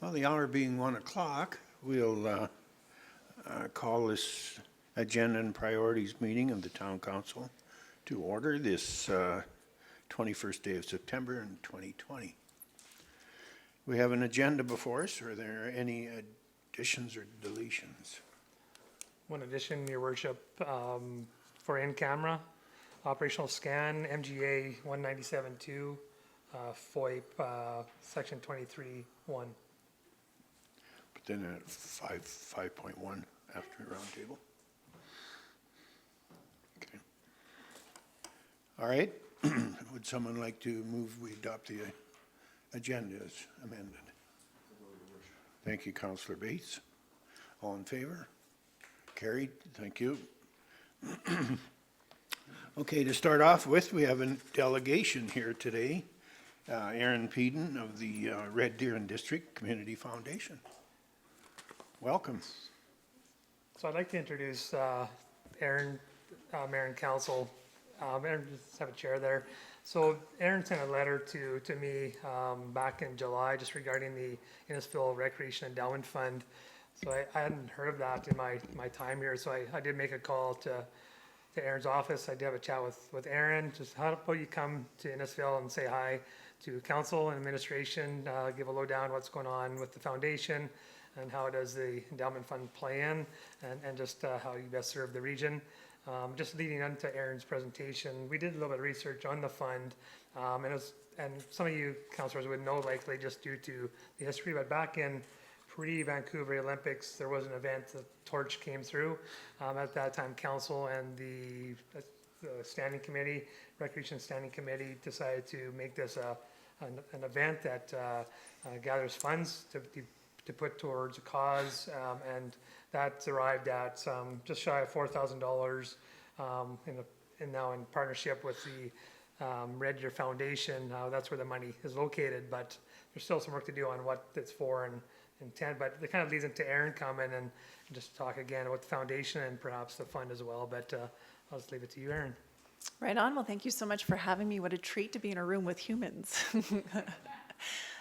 Well, the hour being 1 o'clock, we'll call this agenda and priorities meeting of the Town Council to order this 21st day of September in 2020. We have an agenda before us. Are there any additions or deletions? One addition, Your Worship, for in-camera, operational scan, MGA 197.2, FOIP section 23.1. But then at 5.1 after roundtable. Okay. All right. Would someone like to move we adopt the agenda as amended? Thank you, Councillor Bates. All in favor? Carried. Thank you. Okay, to start off with, we have a delegation here today. Aaron Peden of the Red Deer and District Community Foundation. Welcome. So I'd like to introduce Aaron, Mayor and Council. Aaron, just have a chair there. So Aaron sent a letter to me back in July just regarding the Innisfail Recreation Endowment Fund. So I hadn't heard of that in my time here, so I did make a call to Aaron's office. I did have a chat with Aaron, just how about you come to Innisfail and say hi to council and administration, give a lowdown what's going on with the foundation and how does the endowment fund play in, and just how you best serve the region. Just leading on to Aaron's presentation, we did a little bit of research on the fund, and some of you councillors would know likely just due to the history, but back in pre-Vancouver Olympics, there was an event, the torch came through. At that time, council and the standing committee, recreation standing committee, decided to make this an event that gathers funds to put towards a cause, and that's arrived at just shy of $4,000 now in partnership with the Red Deer Foundation. That's where the money is located, but there's still some work to do on what it's for and intent, but it kind of leads into Aaron coming and just talk again about the foundation and perhaps the fund as well, but I'll just leave it to you, Aaron. Right on. Well, thank you so much for having me. What a treat to be in a room with humans.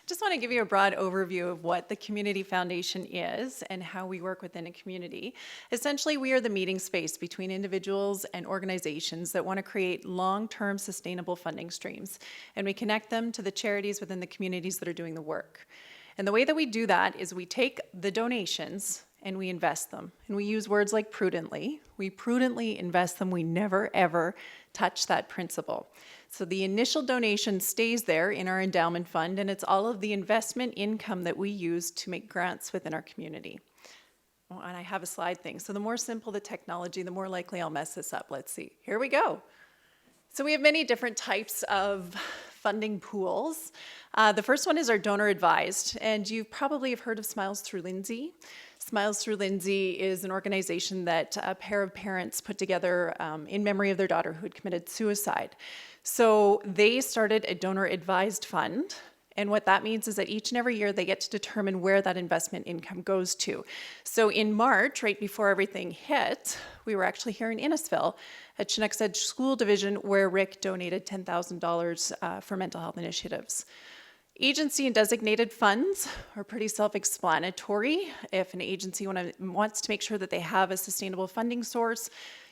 Just want to give you a broad overview of what the Community Foundation is and how we work within a community. Essentially, we are the meeting space between individuals and organizations that want to create long-term sustainable funding streams, and we connect them to the charities within the communities that are doing the work. And the way that we do that is we take the donations and we invest them. And we use words like prudently. We prudently invest them. We never, ever touch that principle. So the initial donation stays there in our endowment fund, and it's all of the investment income that we use to make grants within our community. Oh, and I have a slide thing. So the more simple the technology, the more likely I'll mess this up. Let's see. Here we go. So we have many different types of funding pools. The first one is our donor advised, and you probably have heard of Smiles Through Lindsay. Smiles Through Lindsay is an organization that a pair of parents put together in memory of their daughter who had committed suicide. So they started a donor advised fund, and what that means is that each and every year they get to determine where that investment income goes to. So in March, right before everything hit, we were actually here in Innisfail at Chinook's Edge School Division, where Rick donated $10,000 for mental health initiatives. Agency and designated funds are pretty self-explanatory. If an agency wants to make sure that they have a sustainable funding source,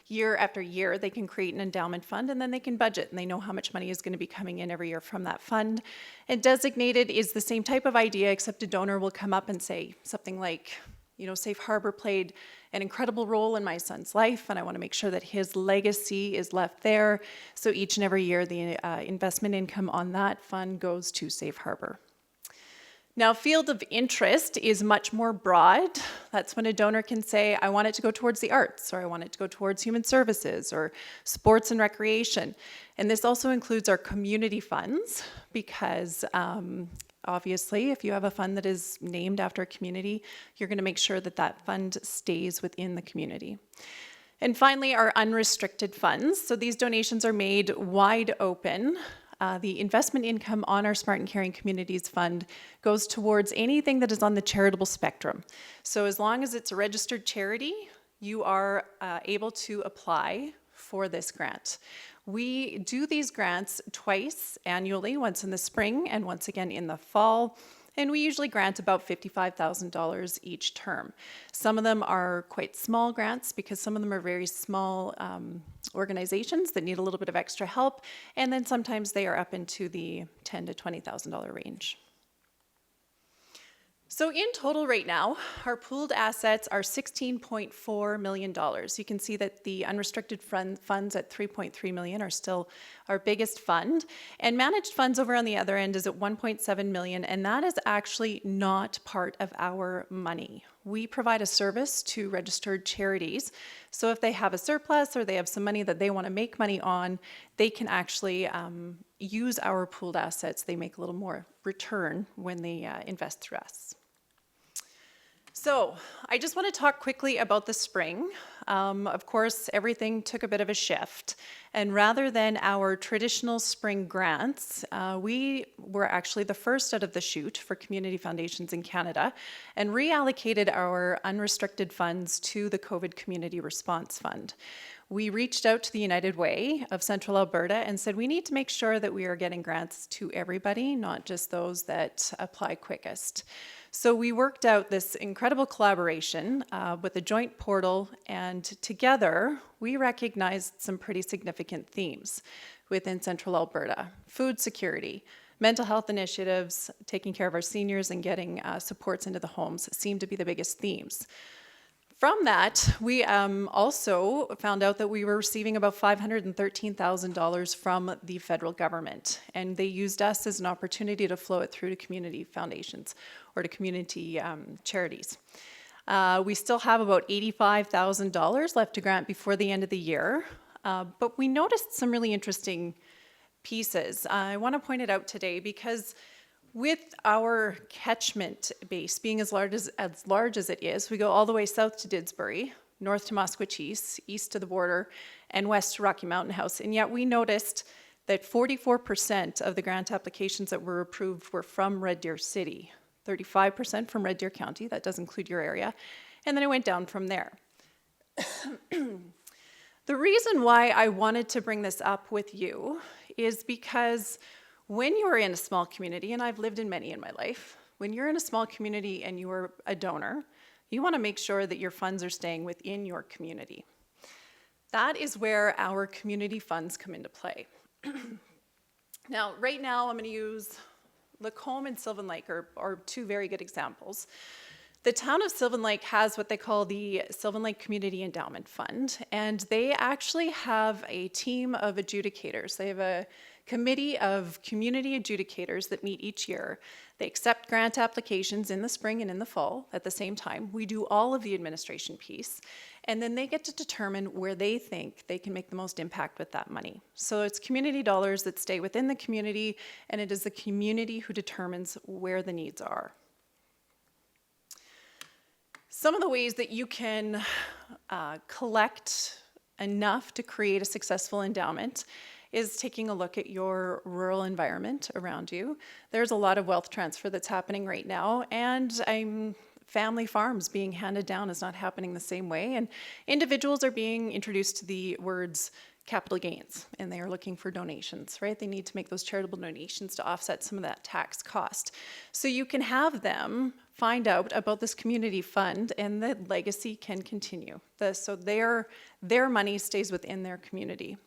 year after year, they can create an endowment fund and then they can budget and they know how much money is going to be coming in every year from that fund. And designated is the same type of idea, except a donor will come up and say something like, you know, Safe Harbor played an incredible role in my son's life, and I want to make sure that his legacy is left there. So each and every year, the investment income on that fund goes to Safe Harbor. Now, field of interest is much more broad. That's when a donor can say, I want it to go towards the arts, or I want it to go towards human services, or sports and recreation. And this also includes our community funds, because obviously, if you have a fund that is named after a community, you're going to make sure that that fund stays within the community. And finally, our unrestricted funds. So these donations are made wide open. The investment income on our Smart and Caring Communities Fund goes towards anything that is on the charitable spectrum. So as long as it's a registered charity, you are able to apply for this grant. We do these grants twice annually, once in the spring and once again in the fall. And we usually grant about $55,000 each term. Some of them are quite small grants because some of them are very small organizations that need a little bit of extra help. And then sometimes they are up into the $10,000 to $20,000 range. So in total right now, our pooled assets are $16.4 million. You can see that the unrestricted funds at $3.3 million are still our biggest fund. And managed funds over on the other end is at $1.7 million, and that is actually not part of our money. We provide a service to registered charities. So if they have a surplus or they have some money that they want to make money on, they can actually use our pooled assets. They make a little more return when they invest through us. So I just want to talk quickly about the spring. Of course, everything took a bit of a shift. And rather than our traditional spring grants, we were actually the first out of the chute for community foundations in Canada and reallocated our unrestricted funds to the COVID Community Response Fund. We reached out to the United Way of Central Alberta and said we need to make sure that we are getting grants to everybody, not just those that apply quickest. So we worked out this incredible collaboration with a joint portal, and together we recognized some pretty significant themes within Central Alberta. Food security, mental health initiatives, taking care of our seniors and getting supports into the homes seemed to be the biggest themes. From that, we also found out that we were receiving about $513,000 from the federal government, and they used us as an opportunity to flow it through to community foundations or to community charities. We still have about $85,000 left to grant before the end of the year, but we noticed some really interesting pieces. I want to point it out today because with our catchment base being as large as it is, we go all the way south to Didsbury, north to Maskwacis, east to the border, and west to Rocky Mountain House. And yet we noticed that 44% of the grant applications that were approved were from Red Deer City, 35% from Red Deer County, that does include your area, and then it went down from there. The reason why I wanted to bring this up with you is because when you are in a small community, and I've lived in many in my life, when you're in a small community and you are a donor, you want to make sure that your funds are staying within your community. That is where our community funds come into play. Now, right now, I'm going to use Lacombe and Sylvan Lake are two very good examples. The town of Sylvan Lake has what they call the Sylvan Lake Community Endowment Fund, and they actually have a team of adjudicators. They have a committee of community adjudicators that meet each year. They accept grant applications in the spring and in the fall at the same time. We do all of the administration piece, and then they get to determine where they think they can make the most impact with that money. So it's community dollars that stay within the community, and it is the community who determines where the needs are. Some of the ways that you can collect enough to create a successful endowment is taking a look at your rural environment around you. There's a lot of wealth transfer that's happening right now, and family farms being handed down is not happening the same way, and individuals are being introduced to the words capital gains, and they are looking for donations, right? They need to make those charitable donations to offset some of that tax cost. So you can have them find out about this community fund, and the legacy can continue. So their money stays within their community.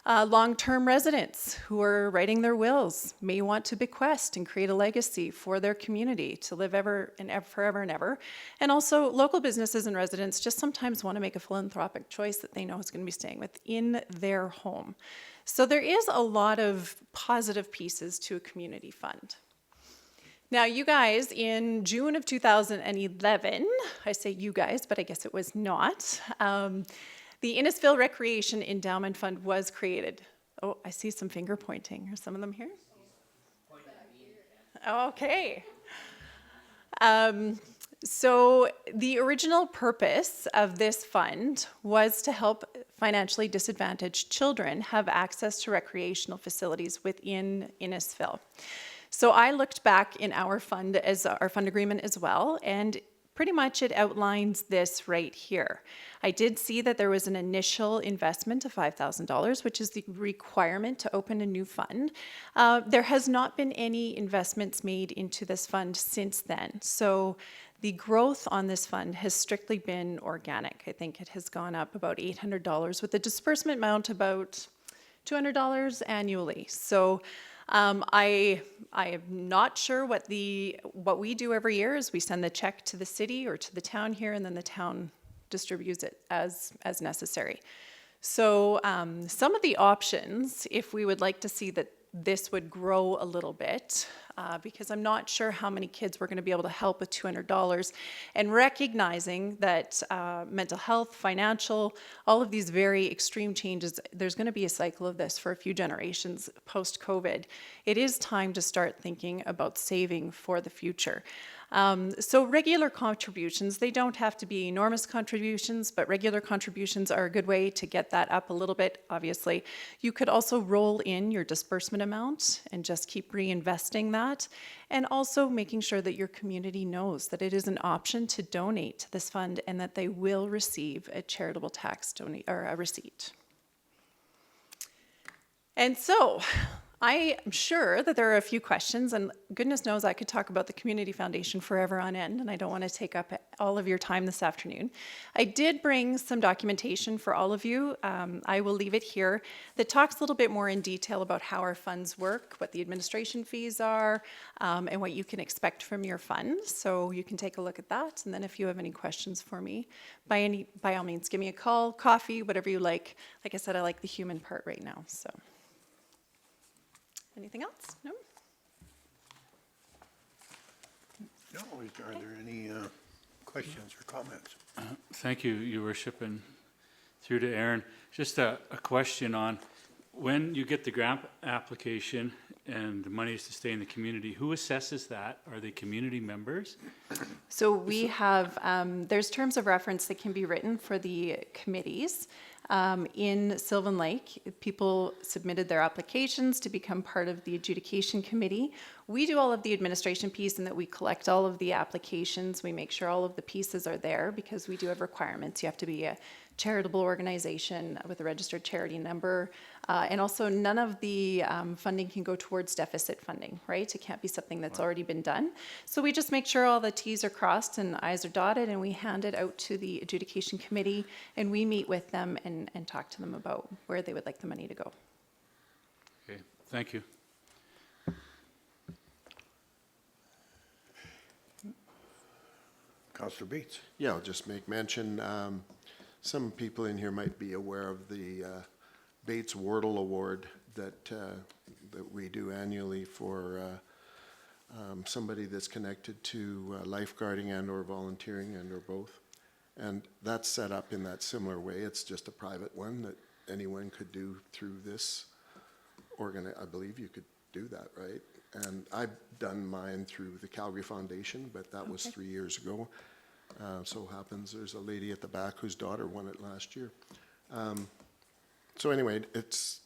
Long-term residents who are writing their wills may want to bequest and create a legacy for their community to live forever and ever. And also local businesses and residents just sometimes want to make a philanthropic choice that they know is going to be staying within their home. So there is a lot of positive pieces to a community fund. Now, you guys, in June of 2011, I say you guys, but I guess it was not, the Innisfail Recreation Endowment Fund was created. Oh, I see some finger pointing. Are some of them here? Okay. So the original purpose of this fund was to help financially disadvantaged children have access to recreational facilities within Innisfail. So I looked back in our fund agreement as well, and pretty much it outlines this right here. I did see that there was an initial investment of $5,000, which is the requirement to open a new fund. There has not been any investments made into this fund since then. So the growth on this fund has strictly been organic. I think it has gone up about $800 with the disbursement amount about $200 annually. So I am not sure what we do every year is we send the check to the city or to the town here, and then the town distributes it as necessary. So some of the options, if we would like to see that this would grow a little bit, because I'm not sure how many kids we're going to be able to help with $200, and recognizing that mental health, financial, all of these very extreme changes, there's going to be a cycle of this for a few generations post-COVID. It is time to start thinking about saving for the future. So regular contributions, they don't have to be enormous contributions, but regular contributions are a good way to get that up a little bit, obviously. You could also roll in your disbursement amount and just keep reinvesting that, and also making sure that your community knows that it is an option to donate to this fund and that they will receive a charitable tax or a receipt. And so, I am sure that there are a few questions, and goodness knows I could talk about the Community Foundation forever on end, and I don't want to take up all of your time this afternoon. I did bring some documentation for all of you. I will leave it here that talks a little bit more in detail about how our funds work, what the administration fees are, and what you can expect from your fund. So you can take a look at that, and then if you have any questions for me, by all means, give me a call, coffee, whatever you like. Like I said, I like the human part right now, so. Anything else? No? No, are there any questions or comments? Thank you, Your Worship, and through to Aaron. Just a question on when you get the grant application and the money is to stay in the community, who assesses that? Are they community members? So we have, there's terms of reference that can be written for the committees. In Sylvan Lake, people submitted their applications to become part of the adjudication committee. We do all of the administration piece in that we collect all of the applications. We make sure all of the pieces are there because we do have requirements. You have to be a charitable organization with a registered charity number. And also none of the funding can go towards deficit funding, right? It can't be something that's already been done. So we just make sure all the T's are crossed and I's are dotted, and we hand it out to the adjudication committee, and we meet with them and talk to them about where they would like the money to go. Okay, thank you. Councillor Bates. Yeah, I'll just make mention, some people in here might be aware of the Bates Wardle Award that we do annually for somebody that's connected to lifeguarding and or volunteering and or both. And that's set up in that similar way. It's just a private one that anyone could do through this I believe you could do that, right? And I've done mine through the Calgary Foundation, but that was 3 years ago. So happens there's a lady at the back whose daughter won it last year. So anyway, it's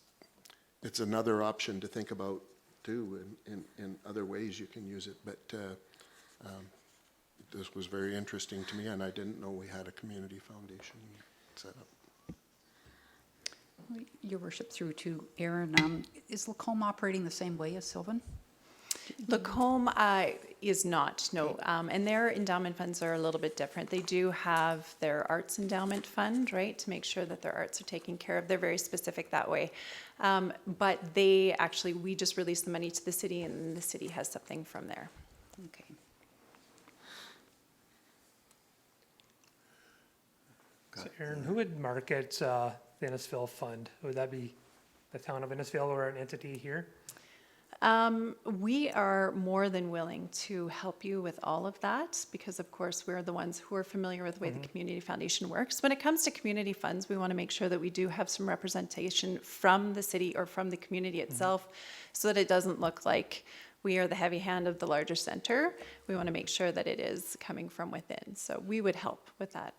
another option to think about too, in other ways you can use it. But this was very interesting to me, and I didn't know we had a community foundation set up. Your Worship, through to Aaron, is Lacombe operating the same way as Sylvan? Lacombe is not, no. And their endowment funds are a little bit different. They do have their arts endowment fund, right, to make sure that their arts are taken care of. They're very specific that way. But they actually, we just release the money to the city, and the city has something from there. Okay. So Aaron, who would market the Innisfail fund? Would that be the town of Innisfail or an entity here? We are more than willing to help you with all of that because, of course, we're the ones who are familiar with the way the Community Foundation works. When it comes to community funds, we want to make sure that we do have some representation from the city or from the community itself so that it doesn't look like we are the heavy hand of the larger center. We want to make sure that it is coming from within. So we would help with that.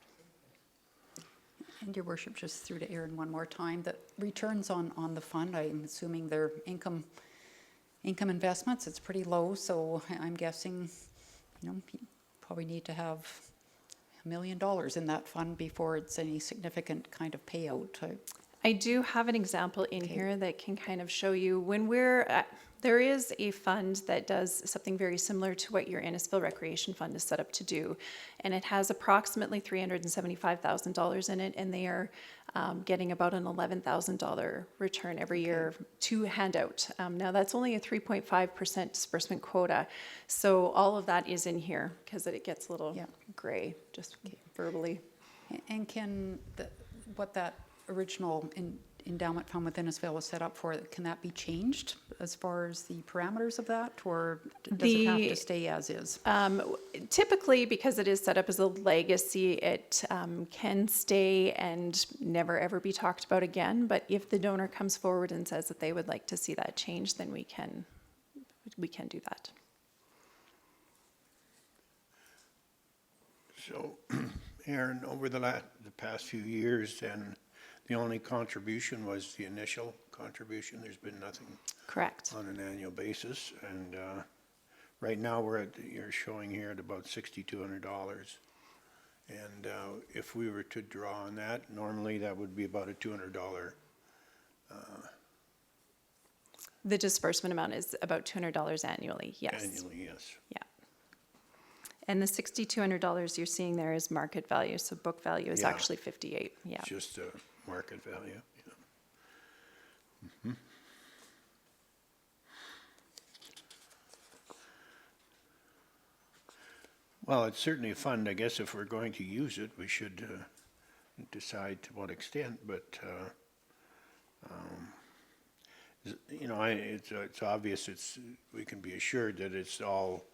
And Your Worship, just through to Aaron one more time, the returns on the fund, I'm assuming they're income investments, it's pretty low, so I'm guessing, you probably need to have million in that fund before it's any significant kind of payout. I do have an example in here that can kind of show you when there is a fund that does something very similar to what your Innisfail Recreation Fund is set up to do. And it has approximately $375,000 in it, and they are getting about an $11,000 return every year to hand out. Now, that's only a 3.5% disbursement quota. So all of that is in here because it gets a little gray, just verbally. And can, what that original endowment fund within Innisfail was set up for, can that be changed as far as the parameters of that, or does it have to stay as is? Typically, because it is set up as a legacy, it can stay and never ever be talked about again. But if the donor comes forward and says that they would like to see that change, then we can do that. So, Aaron, over the past few years, then the only contribution was the initial contribution. There's been nothing Correct. on an annual basis. And right now you're showing here at about $6,200. And if we were to draw on that, normally that would be about a $200. The disbursement amount is about $200 annually, yes. Annually, yes. Yeah. And the $6,200 you're seeing there is market value, so book value is Yeah. actually 58. Yeah. It's just a market value. Yeah. Well, it's certainly a fund. I guess if we're going to use it, we should decide to what extent, but it's obvious. We can be assured that it's all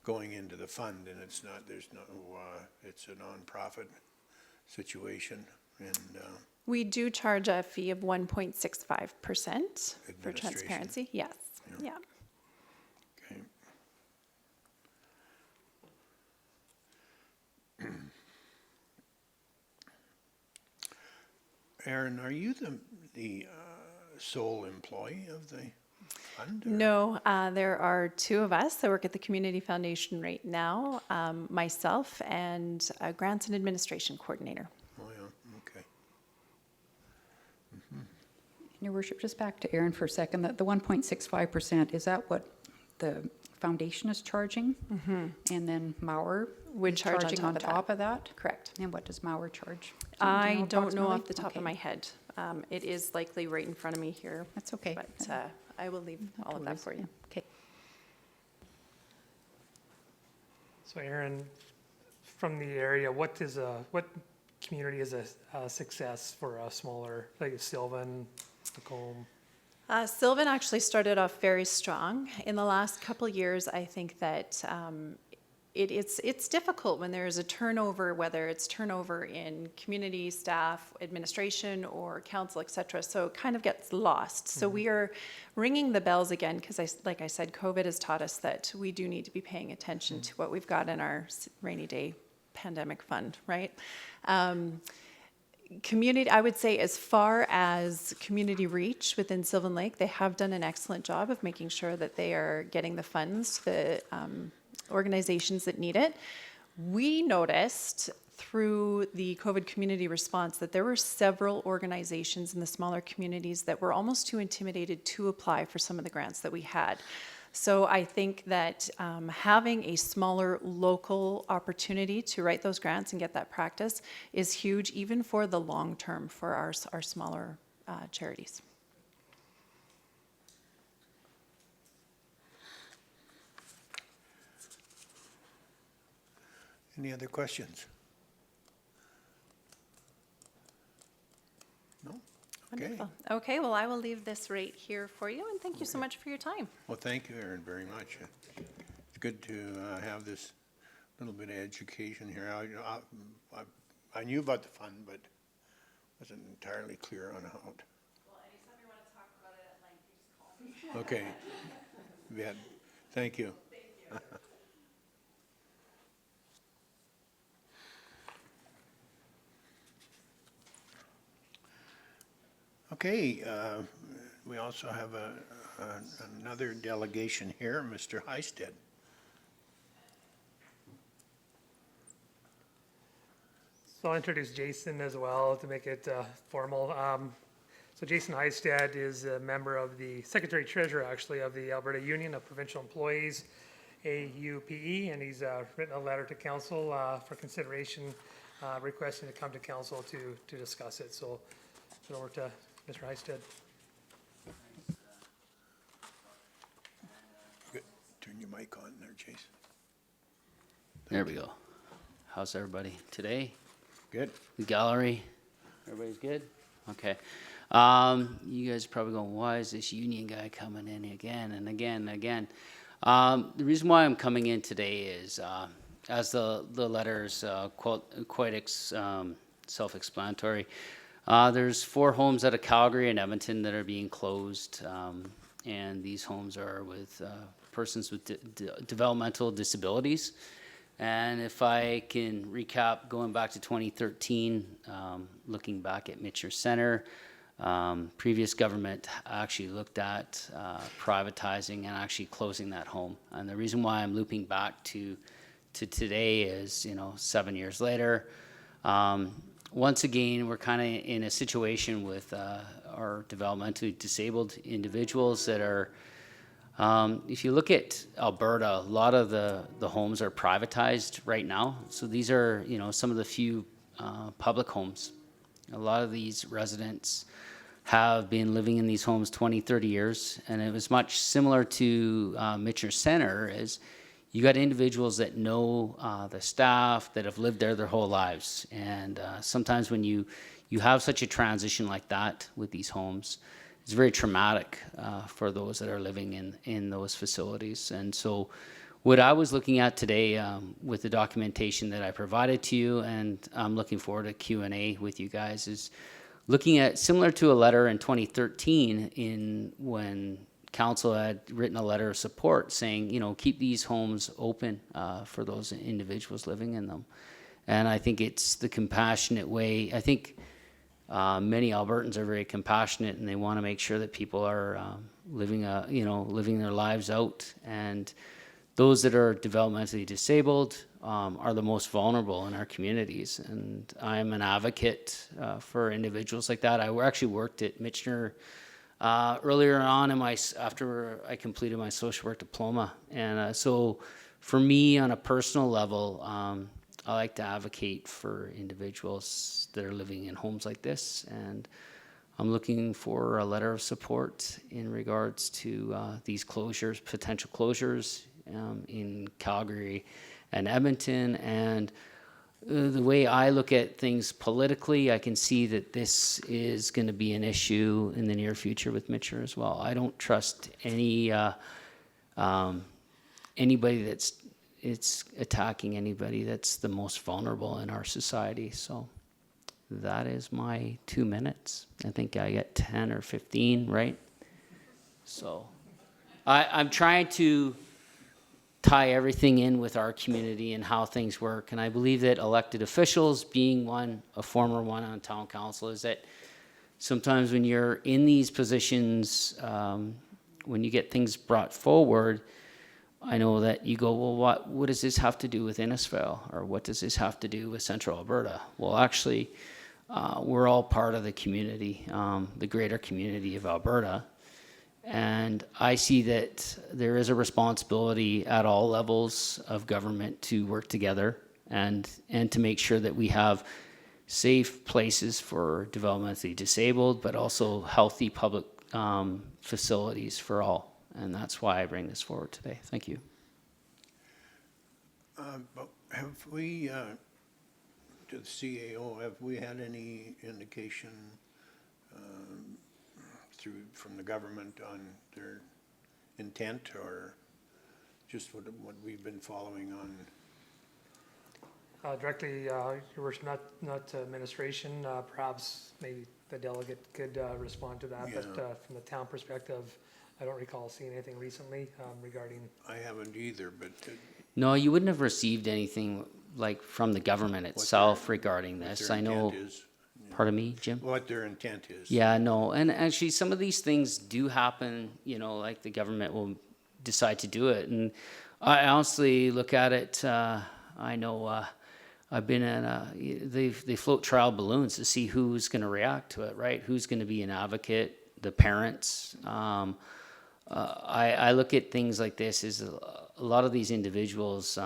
going into the fund, and it's not. There's no. It's a nonprofit situation, and We do charge a fee of 1.65% for Administration. transparency. Yes. Yeah. okay. Aaron, are you the sole employee of the fund? Or? No, there are two of us that work at the Community Foundation right now, myself and a grants and administration coordinator. Oh, yeah, okay. Your worship, just back to Aaron for a second, the 1.65%, is that what the foundation is charging? And then Mauer Would is charge on charging top on of that. top of that? Correct. And what does Mauer charge? I don't know approximately? off the top Okay. of my head. It is likely right in front of me here. That's okay. But I will leave Not all to of that worry. for you. Okay. So Aaron, from the area, what community is a success for a smaller, like Sylvan, Macomb? Sylvan actually started off very strong. In the last couple years, I think that it's difficult when there is a turnover, whether it's turnover in community staff, administration, or council, et cetera. So it kind of gets lost. So we are ringing the bells again because, like I said, COVID has taught us that we do need to be paying attention to what we've got in our rainy day pandemic fund, right? Community, I would say, as far as community reach within Sylvan Lake, they have done an excellent job of making sure that they are getting the funds, the organizations that need it. We noticed through the COVID community response that there were several organizations in the smaller communities that were almost too intimidated to apply for some of the grants that we had. So I think that having a smaller local opportunity to write those grants and get that practice is huge, even for the long term for our smaller charities. Any other questions? No? Okay. Wonderful. Okay, well, I will leave this right here for you, and thank you so much for your time. Well, thank you, Aaron, very much. It's good to have this little bit of education here. I knew about the fund, but wasn't entirely clear on how. Well, anytime you want to talk about it at length, you just call me. Okay. Yeah. Thank you. Thank you. Okay, we also have another delegation here, Mr. Heisted. So I'll introduce Jason as well to make it formal. So Jason Heisted is a member of the Secretary Treasurer, actually, of the Alberta Union of Provincial Employees, AUPE, and he's written a letter to council for consideration, requesting to come to council to discuss it. So over to Mr. Heisted. Good. Turn your mic on there, Jason. There we go. How's everybody today? Good. The gallery, everybody's good? Okay. You guys are probably going, why is this union guy coming in again and again and again? The reason why I'm coming in today is, as the letter's quite self-explanatory, there's 4 homes out of Calgary and Edmonton that are being closed, and these homes are with persons with developmental disabilities. And if I can recap, going back to 2013, looking back at Mitchell Center, previous government actually looked at privatizing and actually closing that home. And the reason why I'm looping back to today is, 7 years later, once again, we're kind of in a situation with our developmentally disabled individuals that are, if you look at Alberta, a lot of the homes are privatized right now. So these are, some of the few public homes. A lot of these residents have been living in these homes 20, 30 years. And it was much similar to Mitchell Center, as you got individuals that know the staff, that have lived there their whole lives. And sometimes when you have such a transition like that with these homes, it's very traumatic for those that are living in those facilities. And so what I was looking at today with the documentation that I provided to you, and I'm looking forward to Q&A with you guys, is looking at similar to a letter in 2013 when council had written a letter of support saying, keep these homes open for those individuals living in them. And I think it's the compassionate way. I think many Albertans are very compassionate, and they want to make sure that people are living their lives out. And those that are developmentally disabled are the most vulnerable in our communities. And I'm an advocate for individuals like that. I actually worked at Michener earlier on after I completed my social work diploma. And so for me, on a personal level, I like to advocate for individuals that are living in homes like this, and I'm looking for a letter of support in regards to these closures, potential closures in Calgary and Edmonton. And the way I look at things politically, I can see that this is going to be an issue in the near future with Mitchell as well. I don't trust anybody it's attacking anybody that's the most vulnerable in our society. So that is my 2 minutes. I think I get 10 or 15, right? So I'm trying to tie everything in with our community and how things work. And I believe that elected officials, being a former one on town council, is that sometimes when you're in these positions, when you get things brought forward, I know that you go, well, what does this have to do with Innisfail? Or what does this have to do with Central Alberta? Well, actually, we're all part of the community, the greater community of Alberta. And I see that there is a responsibility at all levels of government to work together and to make sure that we have safe places for developmentally disabled, but also healthy public facilities for all. And that's why I bring this forward today. Thank you. But have we, to the CAO, have we had any indication from the government on their intent, or just what we've been following on? Directly, Your Worship, not administration, perhaps maybe the delegate could respond to that. Yeah. But from the town perspective, I don't recall seeing anything recently regarding. I haven't either, but No, you wouldn't have received anything like from the government itself regarding what this. their I know, intent is. pardon me, Jim? What their intent is. Yeah, no, and actually some of these things do happen, like the government will decide to do it. And I honestly look at it, I know I've been in they float trial balloons to see who's going to react to it, right? Who's going to be an advocate, the parents. I look at things like this as a lot of these individuals,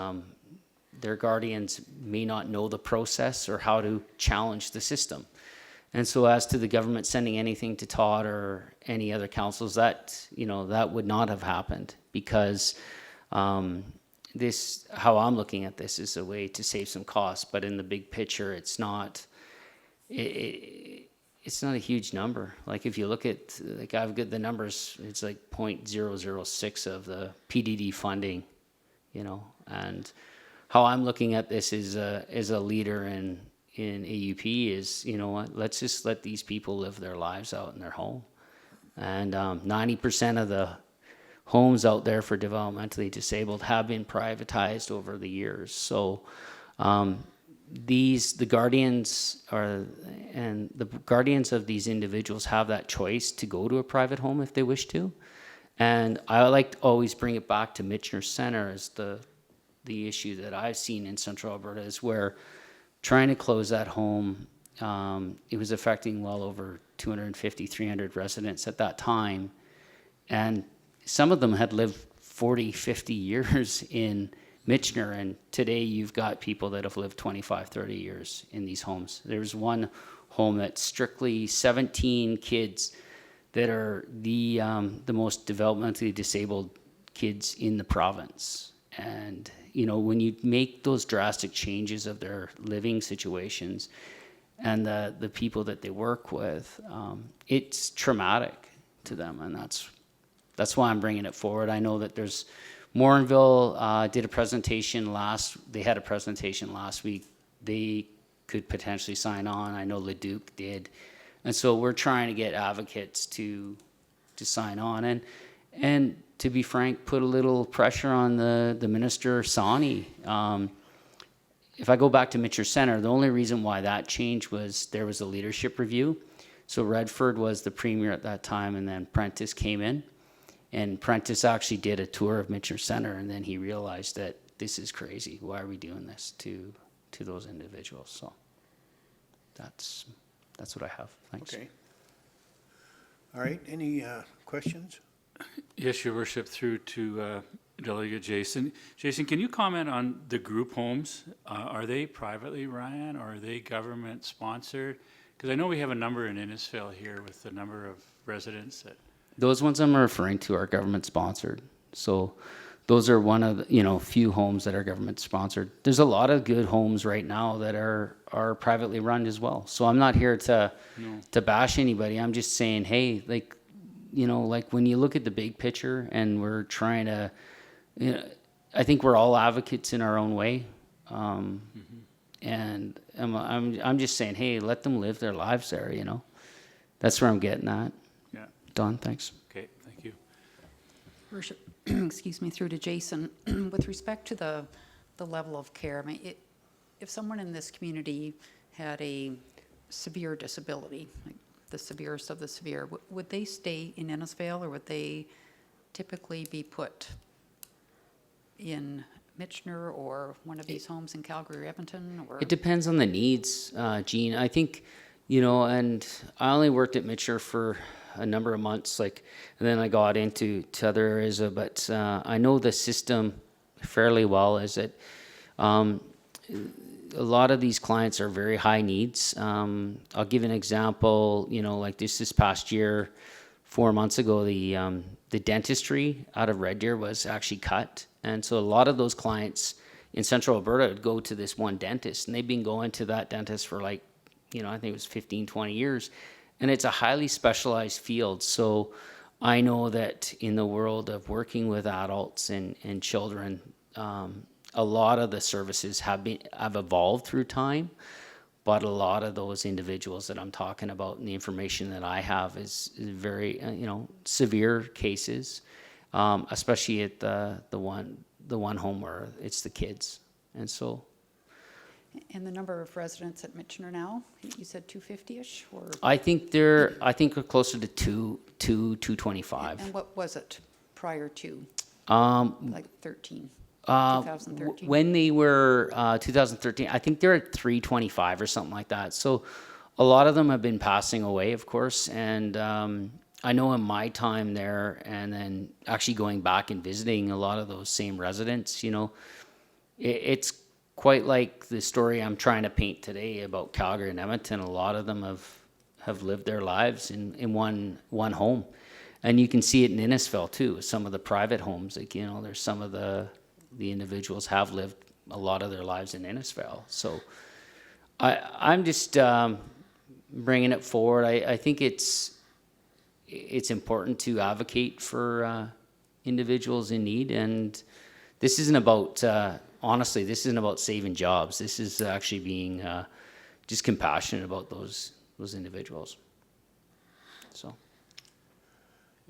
their guardians may not know the process or how to challenge the system. And so as to the government sending anything to Todd or any other councils, that, you know, that would not have happened, because this, how I'm looking at this, is a way to save some costs, but in the big picture, it's not, it's not a huge number. Like if you look at, like I've got the numbers, it's like 0.006 of the PDD funding, you know, and how I'm looking at this is a leader in AUP is, you know what, let's just let these people live their lives out in their home. And 90% of the homes out there for developmentally disabled have been privatized over the years. So the guardians the guardians of these individuals have that choice to go to a private home if they wish to. And I like to always bring it back to Michener Center as the issue that I've seen in Central Alberta, is where trying to close that home, it was affecting well over 250, 300 residents at that time. And some of them had lived 40, 50 years in Michener, and today you've got people that have lived 25, 30 years in these homes. There's one home that's strictly 17 kids that are the most developmentally disabled kids in the province. And, you know, when you make those drastic changes of their living situations and the people that they work with, it's traumatic to them, and that's why I'm bringing it forward. I know that there's Morinville did a presentation they had a presentation last week. They could potentially sign on. I know Leduc did. And so we're trying to get advocates to sign on. And to be frank, put a little pressure on the Minister Sani. If I go back to Michener Center, the only reason why that changed was there was a leadership review. So Redford was the premier at that time, and then Prentice came in. And Prentice actually did a tour of Michener Center, and then he realized that this is crazy. Why are we doing this to those individuals? So that's what I have. Thanks. Okay. All right, any questions? Yes, Your Worship, through to Delegate Jason. Jason, can you comment on the group homes? Are they privately ran, or are they government sponsored? Because I know we have a number in Innisfail here with the number of residents that. Those ones I'm referring to are government sponsored. So those are one of the, few homes that are government sponsored. There's a lot of good homes right now that are privately run as well. So I'm not here to bash anybody. I'm just saying, hey, like when you look at the big picture and we're trying to, I think we're all advocates in our own way. And I'm just saying, hey, let them live their lives there, That's where I'm getting at. Yeah. Don, thanks. Okay, thank you. Worship, excuse me, through to Jason. With respect to the level of care, I mean, if someone in this community had a severe disability, like the severest of the severe, would they stay in Innisfail, or would they typically be put in Michener or one of these homes in Calgary or Edmonton? Or? It depends on the needs, Jean. I think, and I only worked at Michener for a number of months, and then I got into other areas, but I know the system fairly well. Is that a lot of these clients are very high needs. I'll give an example. Like this past year, 4 months ago, the dentistry out of Red Deer was actually cut, and so a lot of those clients in Central Alberta would go to this one dentist, and they've been going to that dentist for I think it was 15, 20 years. And it's a highly specialized field. So I know that in the world of working with adults and children, a lot of the services have evolved through time, but a lot of those individuals that I'm talking about and the information that I have is very, severe cases, especially at the one home where it's the kids. And so. And the number of residents at Michener now, you said 250-ish, or? I think we're closer to 225. And what was it prior to? 13? 2013? When they were 2013, I think they're at 325 or something like that. So a lot of them have been passing away, of course. And I know in my time there, and then actually going back and visiting a lot of those same residents, you know, it's quite like the story I'm trying to paint today about Calgary and Edmonton. A lot of them have lived their lives in one home. And you can see it in Innisfail too, some of the private homes. Like, you know, there's some of the individuals have lived a lot of their lives in Innisfail. So I'm just bringing it forward. I think it's important to advocate for individuals in need. And this isn't about, honestly, this isn't about saving jobs. This is actually being just compassionate about those individuals. So.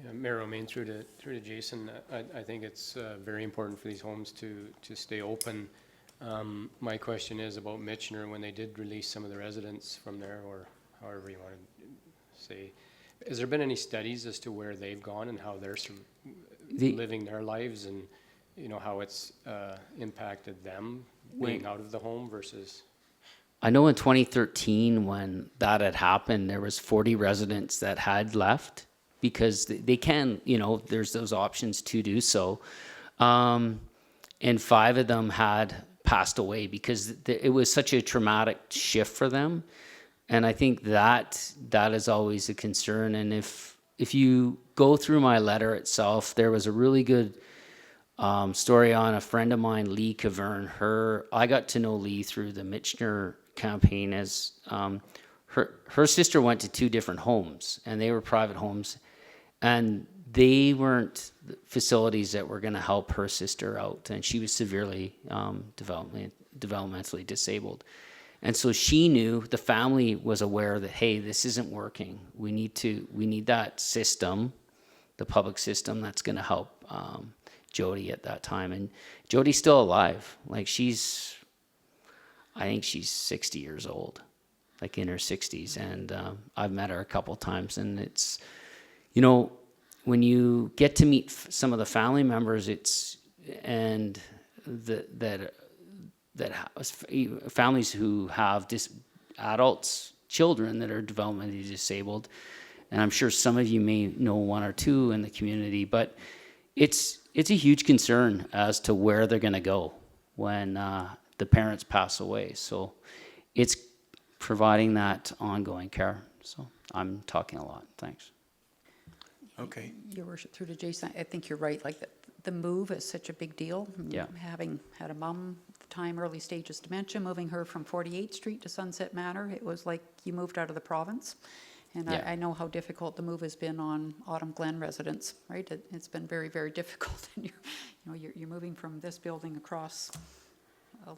Yeah, Mayor Romaine, through to Jason, I think it's very important for these homes to stay open. My question is about Michener, when they did release some of the residents from there, or however you want to say, has there been any studies as to where they've gone and how they're living their lives, and you know how it's impacted them being out of the home versus? I know in 2013 when that had happened, there was 40 residents that had left, because they can, you know, there's those options to do so. And 5 of them had passed away because it was such a traumatic shift for them. And I think that is always a concern. And if you go through my letter itself, there was a really good story on a friend of mine, Lee Cavern. I got to know Lee through the Michener campaign, as her sister went to 2 different homes, and they were private homes. And they weren't facilities that were going to help her sister out, and she was severely developmentally disabled. And so she knew, the family was aware that, hey, this isn't working. We need that system, the public system that's going to help Jody at that time. And Jody's still alive. Like, I think she's 60 years old, like in her 60s, and I've met her a couple times, and it's, you know, when you get to meet some of the family members, families who have adults, children that are developmentally disabled, and I'm sure some of you may know 1 or 2 in the community, but it's a huge concern as to where they're going to go when the parents pass away. So it's providing that ongoing care. So I'm talking a lot. Thanks. Okay. Your worship, through to Jason, I think you're right. Like the move is such a big deal. Yeah. Having had a mom at the time, early stages dementia, moving her from 48th Street to Sunset Manor, it was like you moved out of the province. And Yeah. I know how difficult the move has been on Autumn Glen residents, right? It's been very, very difficult. And you're moving from this building across a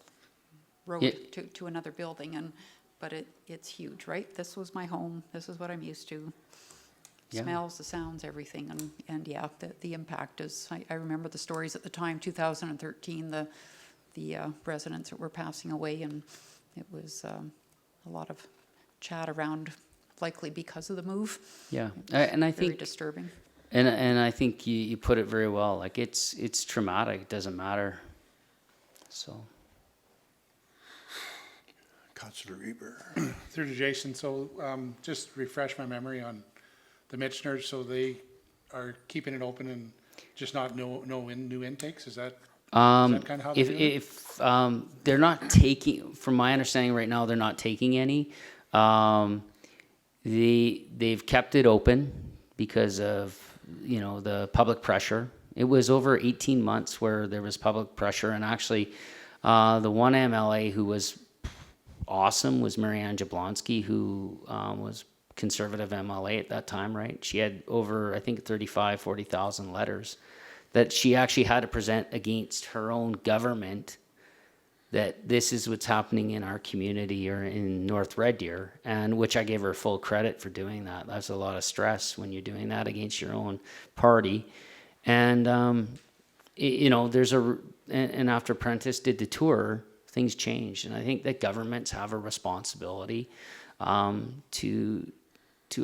road Yeah. to another building, but it's huge, right? This was my home. This is what I'm used to. Yeah. Smells, the sounds, everything, and yeah, the impact is. I remember the stories at the time, 2013, the residents that were passing away, and it was a lot of chat around, likely because of the move. Yeah, and I Very think disturbing. And I think you put it very well. Like, it's traumatic. It doesn't matter. So. Councillor Reber. Through to Jason, so just refresh my memory on the Michener, so they are keeping it open and just not new intakes, is that kind of how they're doing it? If they're not taking, from my understanding right now, they're not taking any. They've kept it open because of, you know, the public pressure. It was over 18 months where there was public pressure, and actually the one MLA who was awesome was Marianne Jablonski, who was conservative MLA at that time, right? She had over, I think, 40,000 letters that she actually had to present against her own government, that this is what's happening in our community or in North Red Deer, and which I gave her full credit for doing that. That's a lot of stress when you're doing that against your own party. And, you know, and after Prentice did the tour, things changed. And I think that governments have a responsibility to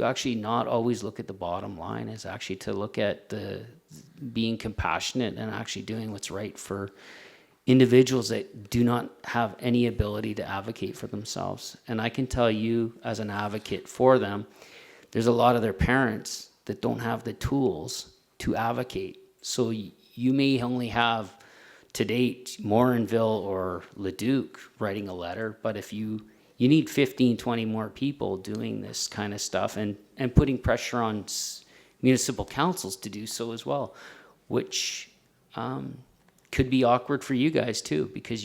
actually not always look at the bottom line, is actually to look at being compassionate and actually doing what's right for individuals that do not have any ability to advocate for themselves. And I can tell you, as an advocate for them, there's a lot of their parents that don't have the tools to advocate. So you may only have, to date, Morinville or Leduc writing a letter, but if you need 15, 20 more people doing this kind of stuff and putting pressure on municipal councils to do so as well, which could be awkward for you guys too, because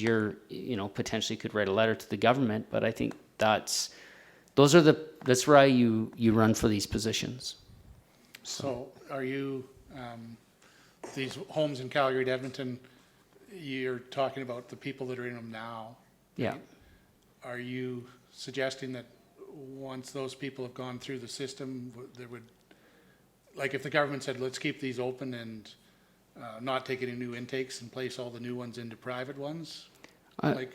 potentially could write a letter to the government, but I think that's why you run for these positions. So are you, these homes in Calgary, Edmonton, you're talking about the people that are in them now? Yeah. right? Are you suggesting that once those people have gone through the system, there would, like if the government said, let's keep these open and not take any new intakes and place all the new ones into private ones? Are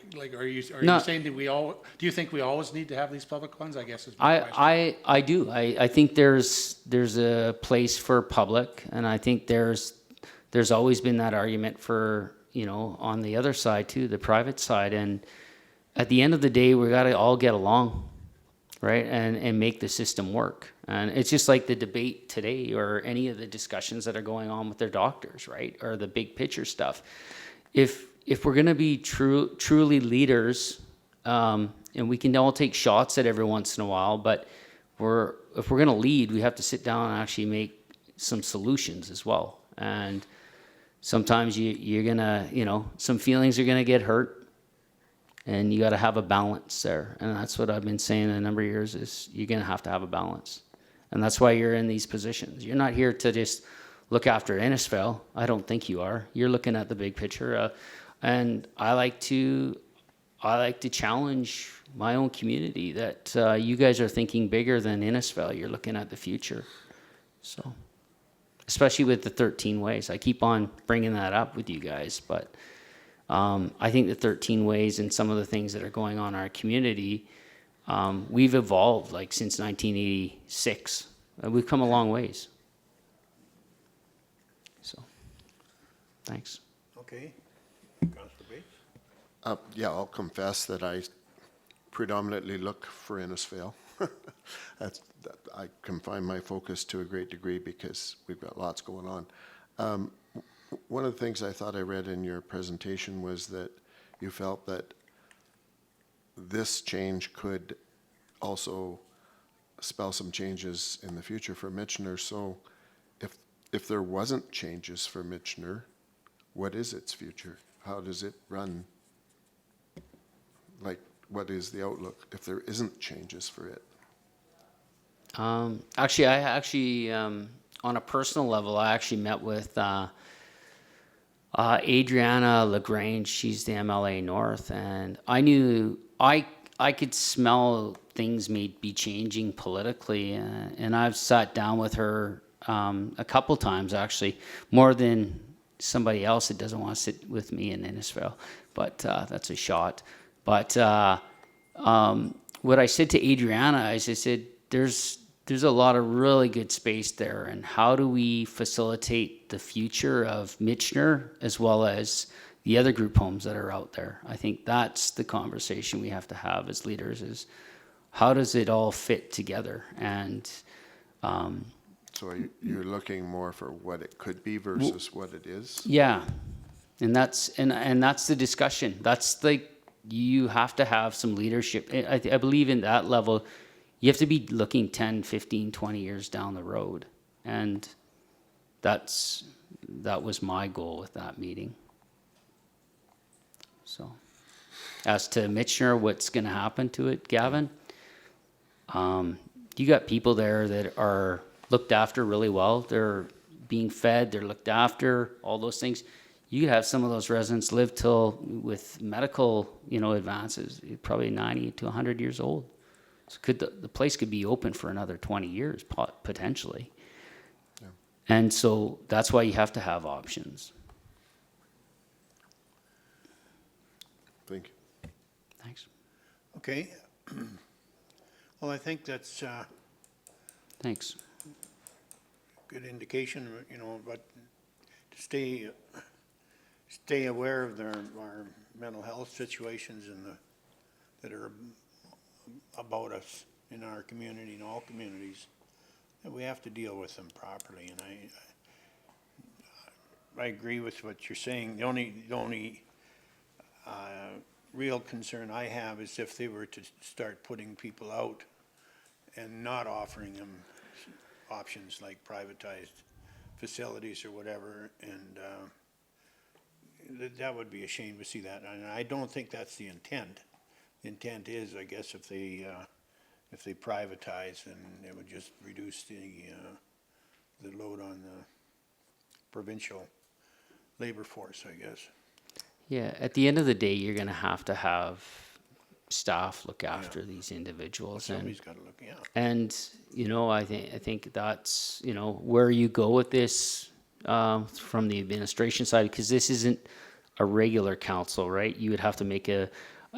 you saying that do you think we always need to have these public ones, I guess is my question. I do. I think there's a place for public, and I think there's always been that argument for, on the other side too, the private side. And at the end of the day, we got to all get along, right? And make the system work. And it's just like the debate today or any of the discussions that are going on with their doctors, right? Or the big picture stuff. If we're going to be truly leaders, and we can all take shots at every once in a while, but if we're going to lead, we have to sit down and actually make some solutions as well. And sometimes you're going to, some feelings are going to get hurt, and you got to have a balance there. And that's what I've been saying a number of years is you're going to have a balance. And that's why you're in these positions. You're not here to just look after Innisfail. I don't think you are. You're looking at the big picture. And I like to challenge my own community that you guys are thinking bigger than Innisfail. You're looking at the future. So, especially with the 13 ways. I keep on bringing that up with you guys, but I think the 13 ways and some of the things that are going on in our community, we've evolved like since 1986. We've come a long ways. So, thanks. Okay. Councillor Bates? Yeah, I'll confess that I predominantly look for Innisfail. I confine my focus to a great degree because we've got lots going on. One of the things I thought I read in your presentation was that you felt that this change could also spell some changes in the future for Michener. So if there wasn't changes for Michener, what is its future? How does it run? Like, what is the outlook if there isn't changes for it? Actually, on a personal level, I actually met with Adriana LaGrange. She's the MLA North, and I knew I could smell things may be changing politically, and I've sat down with her a couple times, actually, more than somebody else that doesn't want to sit with me in Innisfail, but that's a shot. But what I said to Adriana is I said, there's a lot of really good space there, and how do we facilitate the future of Michener as well as the other group homes that are out there? I think that's the conversation we have to have as leaders is how does it all fit together? And So you're looking more for what it could be versus what it is? yeah, and that's the discussion. That's you have to have some leadership. I believe in that level. You have to be looking 10, 15, 20 years down the road. And that was my goal with that meeting. So, as to Michener, what's going to happen to it, Gavin? You got people there that are looked after really well. They're being fed, they're looked after, all those things. You could have some of those residents live till, with medical, advances, probably 90 to 100 years old. So the place could be open for another 20 years, potentially. Yeah. And so that's why you have to have options. Thank you. Thanks. Okay. Well, I think that's Thanks. good indication, but to stay stay aware of our mental health situations that are about us in our community, in all communities, and we have to deal with them properly. And I agree with what you're saying. The only real concern I have is if they were to start putting people out and not offering them options like privatized facilities or whatever, and that would be a shame to see that. And I don't think that's the intent. The intent is, I guess, if they privatize, then it would just reduce the load on the provincial labor force, I guess. Yeah, at the end of the day, you're gonna have to have staff look after these individuals. Somebody's got to look, yeah. And, you know, I think that's, you know, where you go with this from the administration side, because this isn't a regular council, right? You would have to make a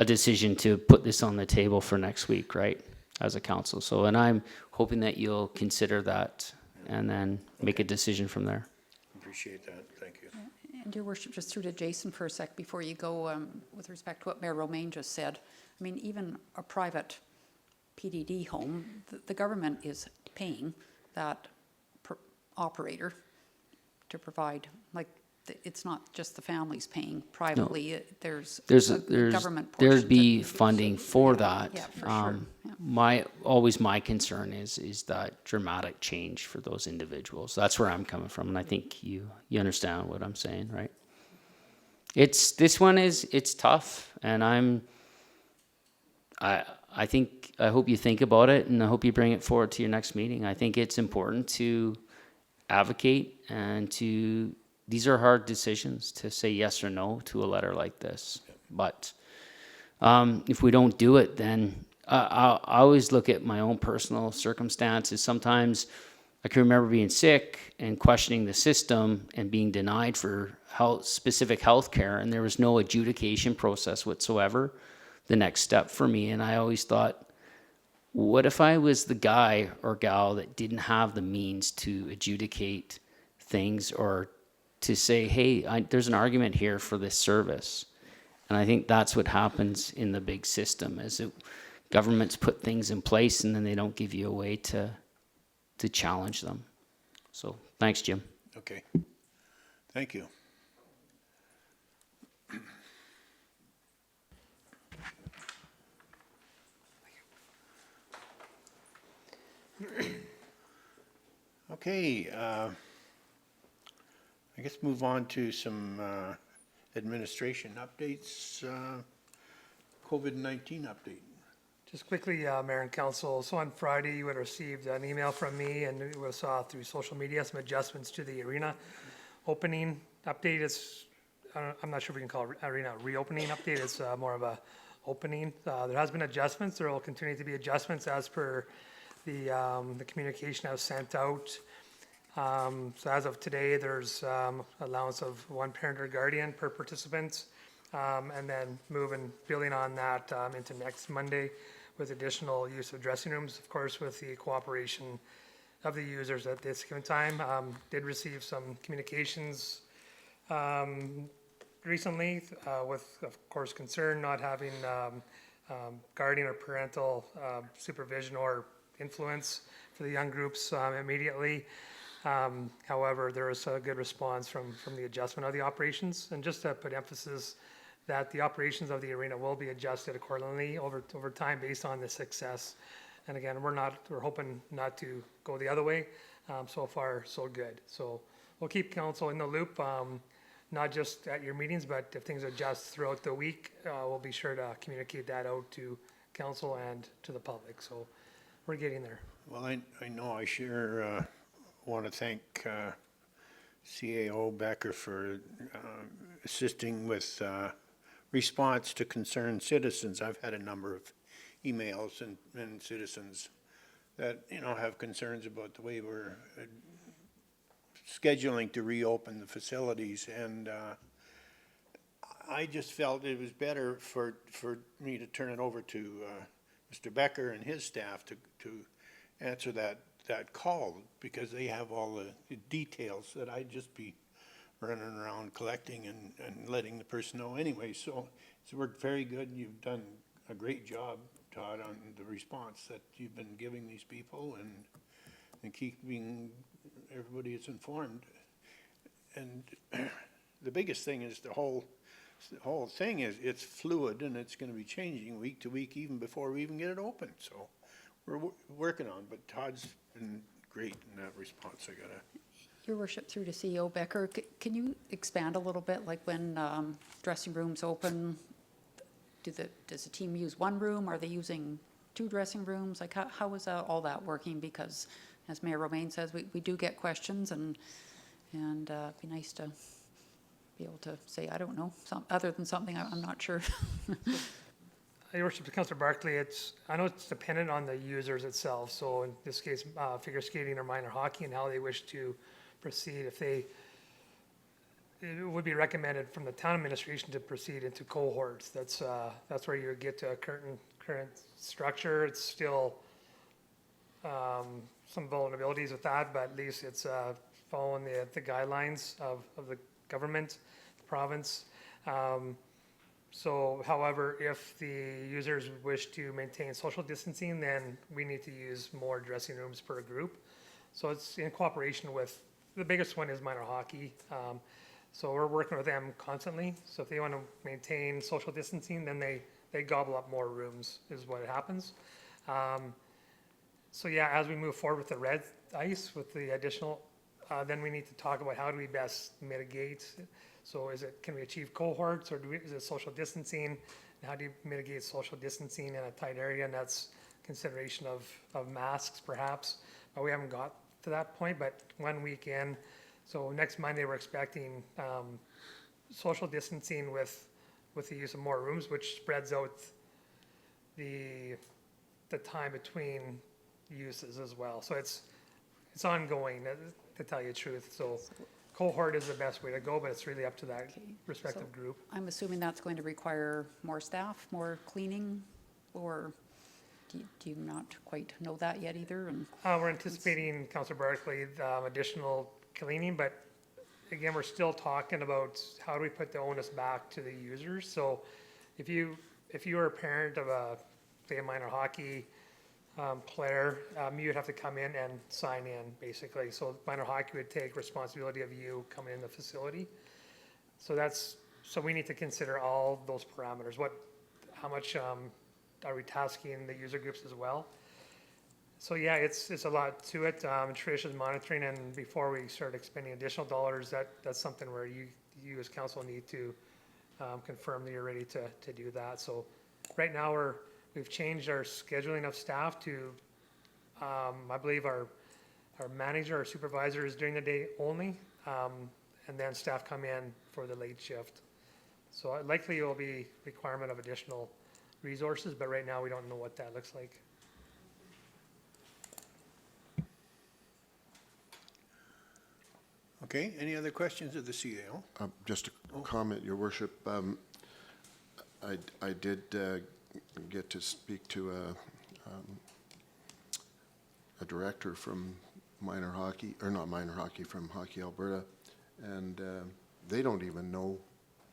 decision to put this on the table for next week, right? As a council. So, and I'm hoping that you'll consider that and then make a decision from there. Appreciate that, thank you. And your worship, just through to Jason for a sec before you go, with respect to what Mayor Romaine just said. I mean, even a private PDD home, the government is paying that operator to provide, like, it's not just the families paying privately, there's a government portion. There'd be funding for that. Yeah, for sure. Yeah. My concern is that dramatic change for those individuals. That's where I'm coming from, and I think you understand what I'm saying, right? It's tough, and I hope you think about it, and I hope you bring it forward to your next meeting. I think it's important to advocate and these are hard decisions to say yes or no to a letter like this. But if we don't do it, then I always look at my own personal circumstances. Sometimes I can remember being sick and questioning the system and being denied for specific health care, and there was no adjudication process whatsoever the next step for me. And I always thought, what if I was the guy or gal that didn't have the means to adjudicate things or to say, hey, there's an argument here for this service. And I think that's what happens in the big system, is governments put things in place and then they don't give you a way to challenge them. So thanks, Jim. Okay, thank you. Okay, I guess move on to some administration updates. COVID-19 update. Just quickly, Mayor and Council, so on Friday, you would have received an email from me, and you would have saw through social media some adjustments to the arena opening update. I'm not sure if we can call it arena reopening update. It's more of a opening. There has been adjustments. There will continue to be adjustments as per the communication I was sent out. So as of today, there's allowance of one parent or guardian per participant, and then building on that into next Monday with additional use of dressing rooms, of course, with the cooperation of the users at this given time. Did receive some communications recently with, of course, concern not having guardian or parental supervision or influence for the young groups immediately. However, there was a good response from the adjustment of the operations, and just to put emphasis that the operations of the arena will be adjusted accordingly over time based on the success. And again, we're hoping not to go the other way. So far, so good. So we'll keep council in the loop, not just at your meetings, but if things adjust throughout the week, we'll be sure to communicate that out to council and to the public. So we're getting there. Well, I know I sure want to thank CAO Becker for assisting with response to concerned citizens. I've had a number of emails and citizens that, have concerns about the way we're scheduling to reopen the facilities, and I just felt it was better for me to turn it over to Mr. Becker and his staff to answer that call, because they have all the details, that I'd just be running around collecting and letting the person know anyway. So it's worked very good. You've done a great job, Todd, on the response that you've been giving these people and keeping everybody is informed. And the biggest thing is the whole thing is it's fluid and it's going to be changing week to week even before we even get it open. So we're working on, but Todd's been great in that response. I gotta. Your worship, through to CEO Becker, can you expand a little bit, like when dressing rooms open, does the team use one room? Are they using 2 dressing rooms? Like how is all that working? Because as Mayor Romaine says, we do get questions, and it'd be nice to be able to say, I don't know, other than something I'm not sure. Your worship, to Councillor Barkley, I know it's dependent on the users itself. So in this case, figure skating or minor hockey and how they wish to proceed. It would be recommended from the town administration to proceed into cohorts. That's where you get to a current structure. It's still some vulnerabilities with that, but at least it's following the guidelines of the government, the province. So, however, if the users wish to maintain social distancing, then we need to use more dressing rooms per group. So it's in cooperation with, the biggest one is minor hockey. So we're working with them constantly. So if they want to maintain social distancing, then they gobble up more rooms is what happens. So yeah, as we move forward with the red ice, with the additional, then we need to talk about how do we best mitigate. So can we achieve cohorts, or is it social distancing? And how do you mitigate social distancing in a tight area? And that's consideration of masks perhaps, but we haven't got to that point. But 1 week in, so next Monday we're expecting social distancing with the use of more rooms, which spreads out the time between uses as well. So it's ongoing, to tell you the truth. So cohort is the best way to go, but it's really up to that respective group. I'm assuming that's going to require more staff, more cleaning, or do you not quite know that yet either? And We're anticipating, Councillor Barkley, additional cleaning, but again, we're still talking about how do we put the onus back to the users. So if you are a parent of a minor hockey player, you would have to come in and sign in, basically. So minor hockey would take responsibility of you coming in the facility. So we need to consider all those parameters. How much are we tasking the user groups as well? So yeah, it's a lot to it. Trish is monitoring, and before we start expending additional dollars, that's something where you as council need to confirm that you're ready to do that. So right now we've changed our scheduling of staff to, I believe our manager, our supervisor is during the day only, and then staff come in for the late shift. So likely it will be requirement of additional resources, but right now we don't know what that looks like. Okay, any other questions of the CAO? Just a comment, Your Worship. I did get to speak to a director from minor hockey, or not minor hockey, from Hockey Alberta, and they don't even know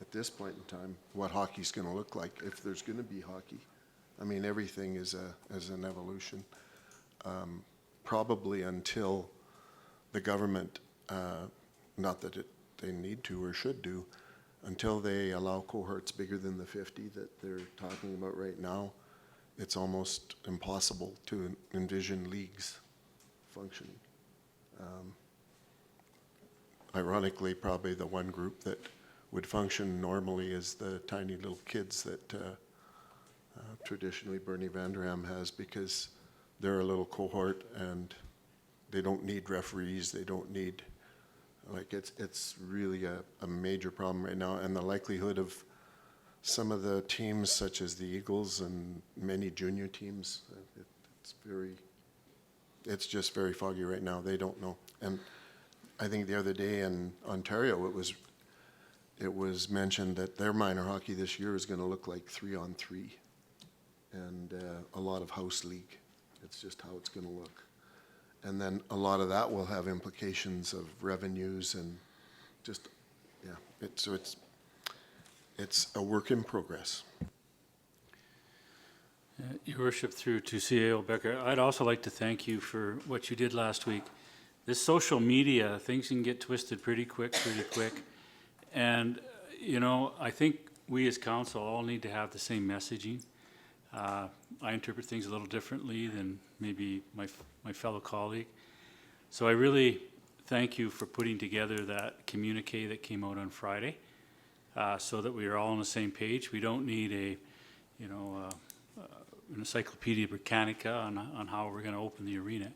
at this point in time what hockey's going to look like, if there's going to be hockey. I mean, everything is an evolution. Probably until the government, not that they need to or should do, until they allow cohorts bigger than the 50 that they're talking about right now, it's almost impossible to envision leagues functioning. Ironically, probably the one group that would function normally is the tiny little kids that traditionally Bernie Vanderham has, because they're a little cohort and they don't need referees, they don't need, like, it's really a major problem right now. And the likelihood of some of the teams, such as the Eagles and many junior teams, it's just very foggy right now. They don't know. And I think the other day in Ontario, it was mentioned that their minor hockey this year is going to look like 3-on-3 and a lot of house league. It's just how it's going to look. And then a lot of that will have implications of revenues and just yeah, it's a work in progress. Your worship, through to CAO Becker, I'd also like to thank you for what you did last week. This social media, things can get twisted pretty quick. And, you know, I think we as council all need to have the same messaging. I interpret things a little differently than maybe my fellow colleague. So I really thank you for putting together that communique that came out on Friday, so that we are all on the same page. We don't need an Encyclopedia Britannica on how we're going to open the arena.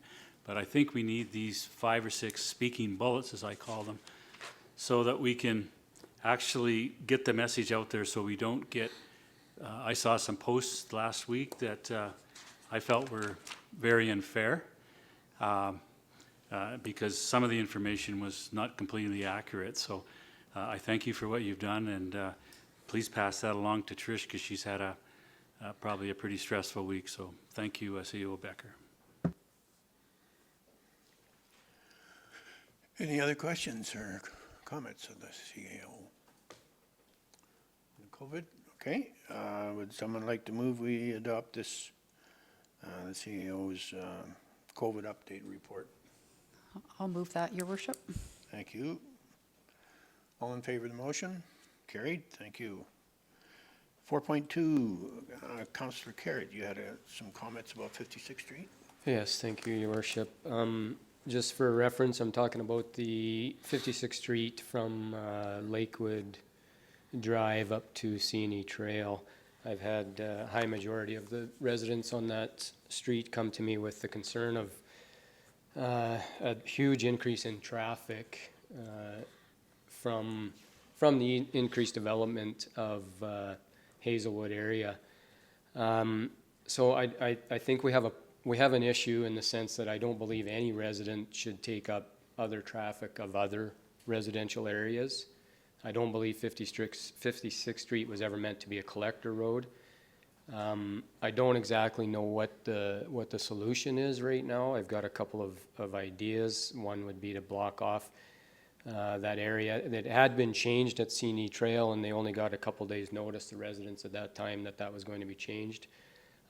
But I think we need these 5 or 6 speaking bullets, as I call them, so that we can actually get the message out there so we don't get, I saw some posts last week that I felt were very unfair, because some of the information was not completely accurate. So I thank you for what you've done, and please pass that along to Trish, because she's had probably a pretty stressful week. So thank you, CEO Becker. Any other questions or comments of the CAO? COVID, okay. Would someone like to move we adopt this, the CAO's COVID update report? I'll move that, Your Worship. Thank you. All in favor of the motion? Carried, thank you. 4.2, Councillor Carrot, you had some comments about 56th Street? Yes, thank you, Your Worship. Just for reference, I'm talking about the 56th Street from Lakewood Drive up to CNE Trail. I've had a high majority of the residents on that street come to me with the concern of a huge increase in traffic from the increased development of Hazelwood area. So I think we have an issue in the sense that I don't believe any resident should take up other traffic of other residential areas. I don't believe 56th Street was ever meant to be a collector road. I don't exactly know what the solution is right now. I've got a couple of ideas. One would be to block off that area. It had been changed at CNE Trail, and they only got a couple days notice, the residents at that time, that was going to be changed.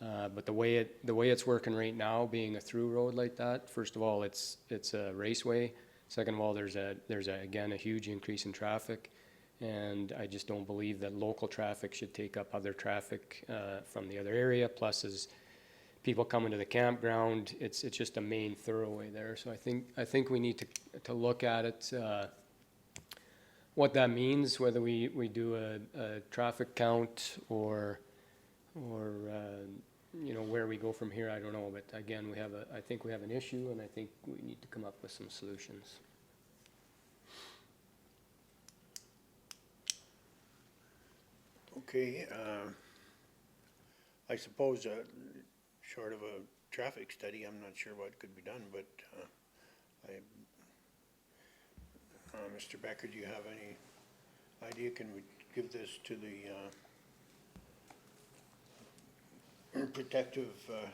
But the way it's working right now, being a through road like that, first of all, it's a raceway. Second of all, there's again a huge increase in traffic, and I just don't believe that local traffic should take up other traffic from the other area. Plus, as people coming to the campground, it's just a main thoroughway there. So I think we need to look at it, what that means, whether we do a traffic count or you know, where we go from here, I don't know. But again, I think we have an issue, and I think we need to come up with some solutions. Okay, I suppose, short of a traffic study, I'm not sure what could be done, but Mr. Becker, do you have any idea? Can we give this to the Protective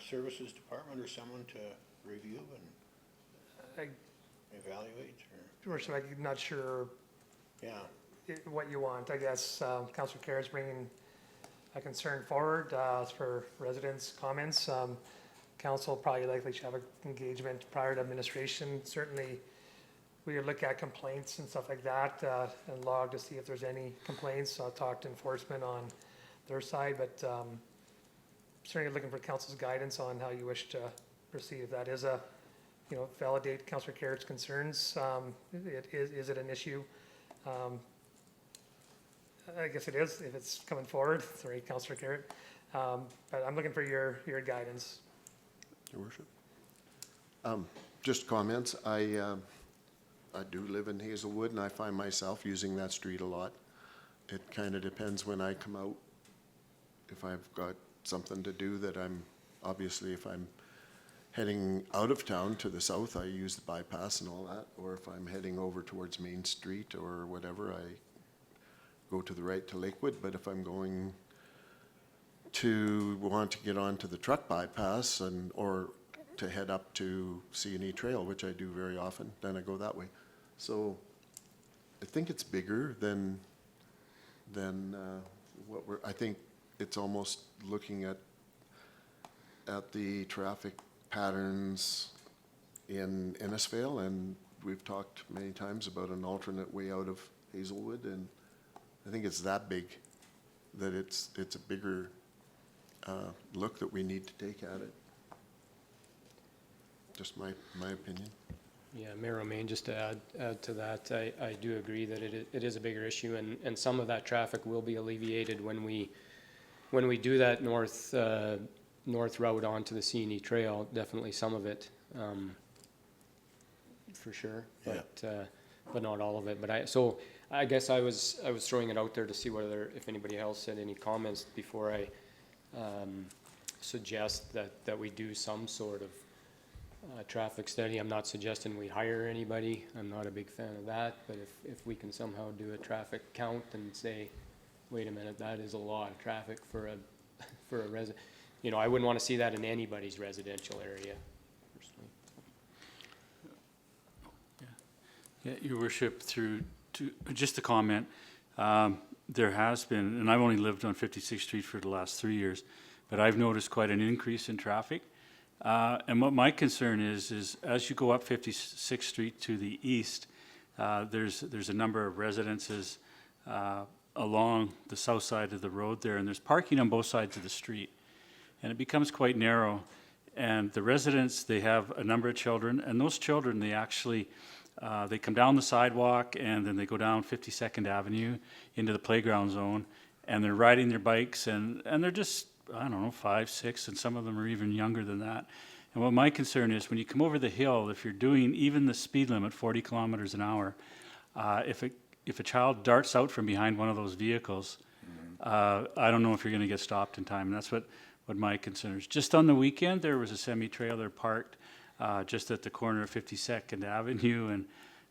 Services Department or someone to review and evaluate? Your Worship, I'm not sure Yeah. what you want. I guess Councillor Kerr is bringing a concern forward as for residents' comments. Council probably likely should have an engagement prior to administration. Certainly, we would look at complaints and stuff like that and log to see if there's any complaints. I'll talk to enforcement on their side, but certainly looking for council's guidance on how you wish to proceed. If that is validate Councillor Kerr's concerns. Is it an issue? I guess it is if it's coming forward. Sorry, Councillor Carrot. But I'm looking for your guidance. Your Worship. Just comments. I do live in Hazelwood, and I find myself using that street a lot. It kind of depends when I come out. If I've got something to do that if I'm heading out of town to the south, I use the bypass and all that. Or if I'm heading over towards Main Street or whatever, I go to the right to Lakewood. But if I'm going to want to get onto the truck bypass or to head up to CNE Trail, which I do very often, then I go that way. So I think it's bigger than what I think it's almost looking at the traffic patterns in Innisfail, and we've talked many times about an alternate way out of Hazelwood, and I think it's that big, that it's a bigger look that we need to take at it. Just my opinion. Yeah, Mayor Romaine, just to add to that, I do agree that it is a bigger issue, and some of that traffic will be alleviated when we do that north route onto the C&E Trail, definitely some of it, for sure, but not all of it. But I guess I was throwing it out there to see if anybody else had any comments before I suggest that we do some sort of traffic study. I'm not suggesting we hire anybody. I'm not a big fan of that, but if we can somehow do a traffic count and say, wait a minute, that is a lot of traffic for a resident. You know, I wouldn't want to see that in anybody's residential area, personally. Yeah, Your Worship, just a comment, there has been, and I've only lived on 56th Street for the last 3 years, but I've noticed quite an increase in traffic. And what my concern is as you go up 56th Street to the east, there's a number of residences along the south side of the road there, and there's parking on both sides of the street. And it becomes quite narrow. And the residents, they have a number of children, and those children, they actually, they come down the sidewalk and then they go down 52nd Avenue into the playground zone, and they're riding their bikes, and they're just, I don't know, 5, 6, and some of them are even younger than that. And what my concern is, when you come over the hill, if you're doing even the speed limit, 40 kilometers an hour, if a child darts out from behind one of those vehicles, I don't know if you're going to get stopped in time. And that's what my concern is. Just on the weekend, there was a semi-trailer parked just at the corner of 52nd Avenue and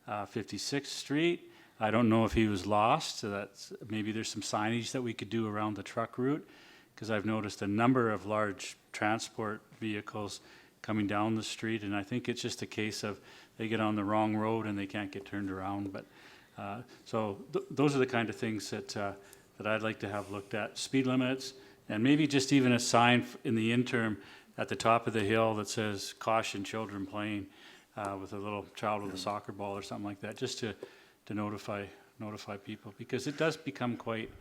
56th Street. I don't know if he was lost, so maybe there's some signage that we could do around the truck route, because I've noticed a number of large transport vehicles coming down the street, and I think it's just a case of they get on the wrong road and they can't get turned around. But so those are the kind of things that I'd like to have looked at. Speed limits, and maybe just even a sign in the interim at the top of the hill that says "Caution, children playing," with a little child with a soccer ball or something like that, just to notify people, because it does become quite.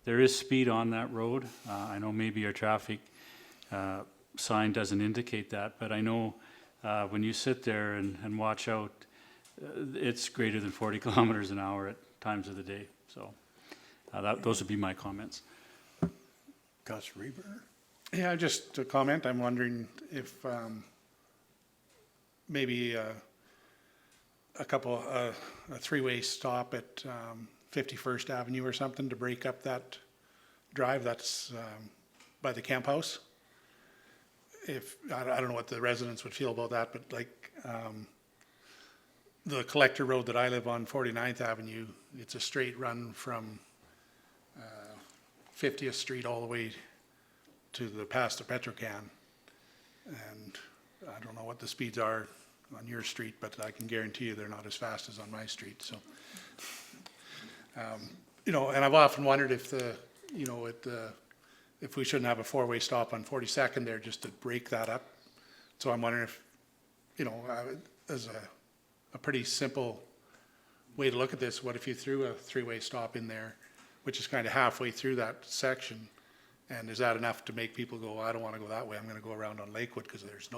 There is speed on that road. I know maybe our traffic sign doesn't indicate that, but I know when you sit there and watch out, it's greater than 40 kilometers an hour at times of the day. So those would be my comments. Councillor Reber? Yeah, just a comment. I'm wondering if maybe a three-way stop at 51st Avenue or something to break up that drive that's by the camp house. I don't know what the residents would feel about that, but like the collector road that I live on, 49th Avenue, it's a straight run from 50th Street all the way to past the Petrocan. And I don't know what the speeds are on your street, but I can guarantee you they're not as fast as on my street. So, you know, and I've often wondered if if we shouldn't have a four-way stop on 42nd there just to break that up. So I'm wondering if, you know, as a pretty simple way to look at this, what if you threw a three-way stop in there, which is kind of halfway through that section, and is that enough to make people go, I don't want to go that way, I'm going to go around on Lakewood because there's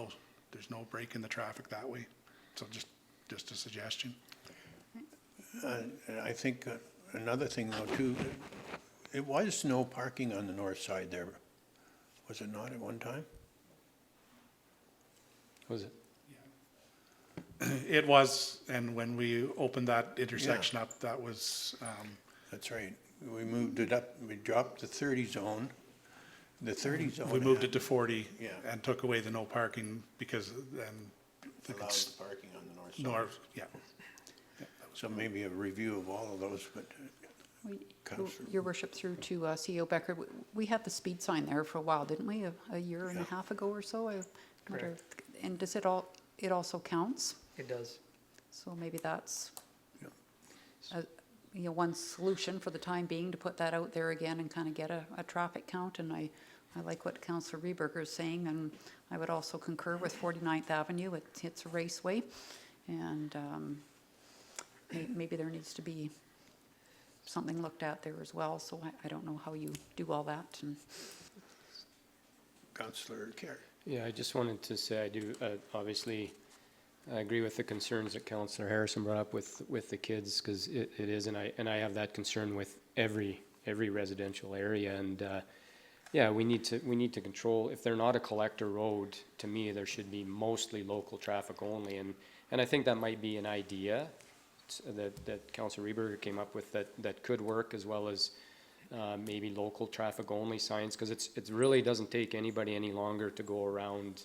no break in the traffic that way. So just a suggestion. And I think another thing though too, it was no parking on the north side there, was it not at one time? Was it? It was, and when we opened that intersection up, that was, That's right. We moved it up, we dropped the 30 zone. The 30 zone. we moved it to 40 Yeah. and took away the no parking because then Allowed the parking on the north side. north, yeah. So maybe a review of all of those, but Councillor. Your worship, through to CEO Becker, we had the speed sign there for a while, didn't we? A year and a half ago or so? Correct. And does it also counts? It does. So maybe that's, one solution for the time being to put that out there again and kind of get a traffic count. And I like what Councillor Rehberger is saying, and I would also concur with 49th Avenue. It's a raceway, and maybe there needs to be something looked at there as well. So I don't know how you do all that. And Councillor Carey. Yeah, I just wanted to say I do, obviously, I agree with the concerns that Councillor Harrison brought up with the kids, because it is, and I have that concern with every residential area, and yeah, we need to control. If they're not a collector road, to me, there should be mostly local traffic only, and I think that might be an idea that Councillor Rehberger came up with that could work, as well as maybe local traffic only signs, because it really doesn't take anybody any longer to go around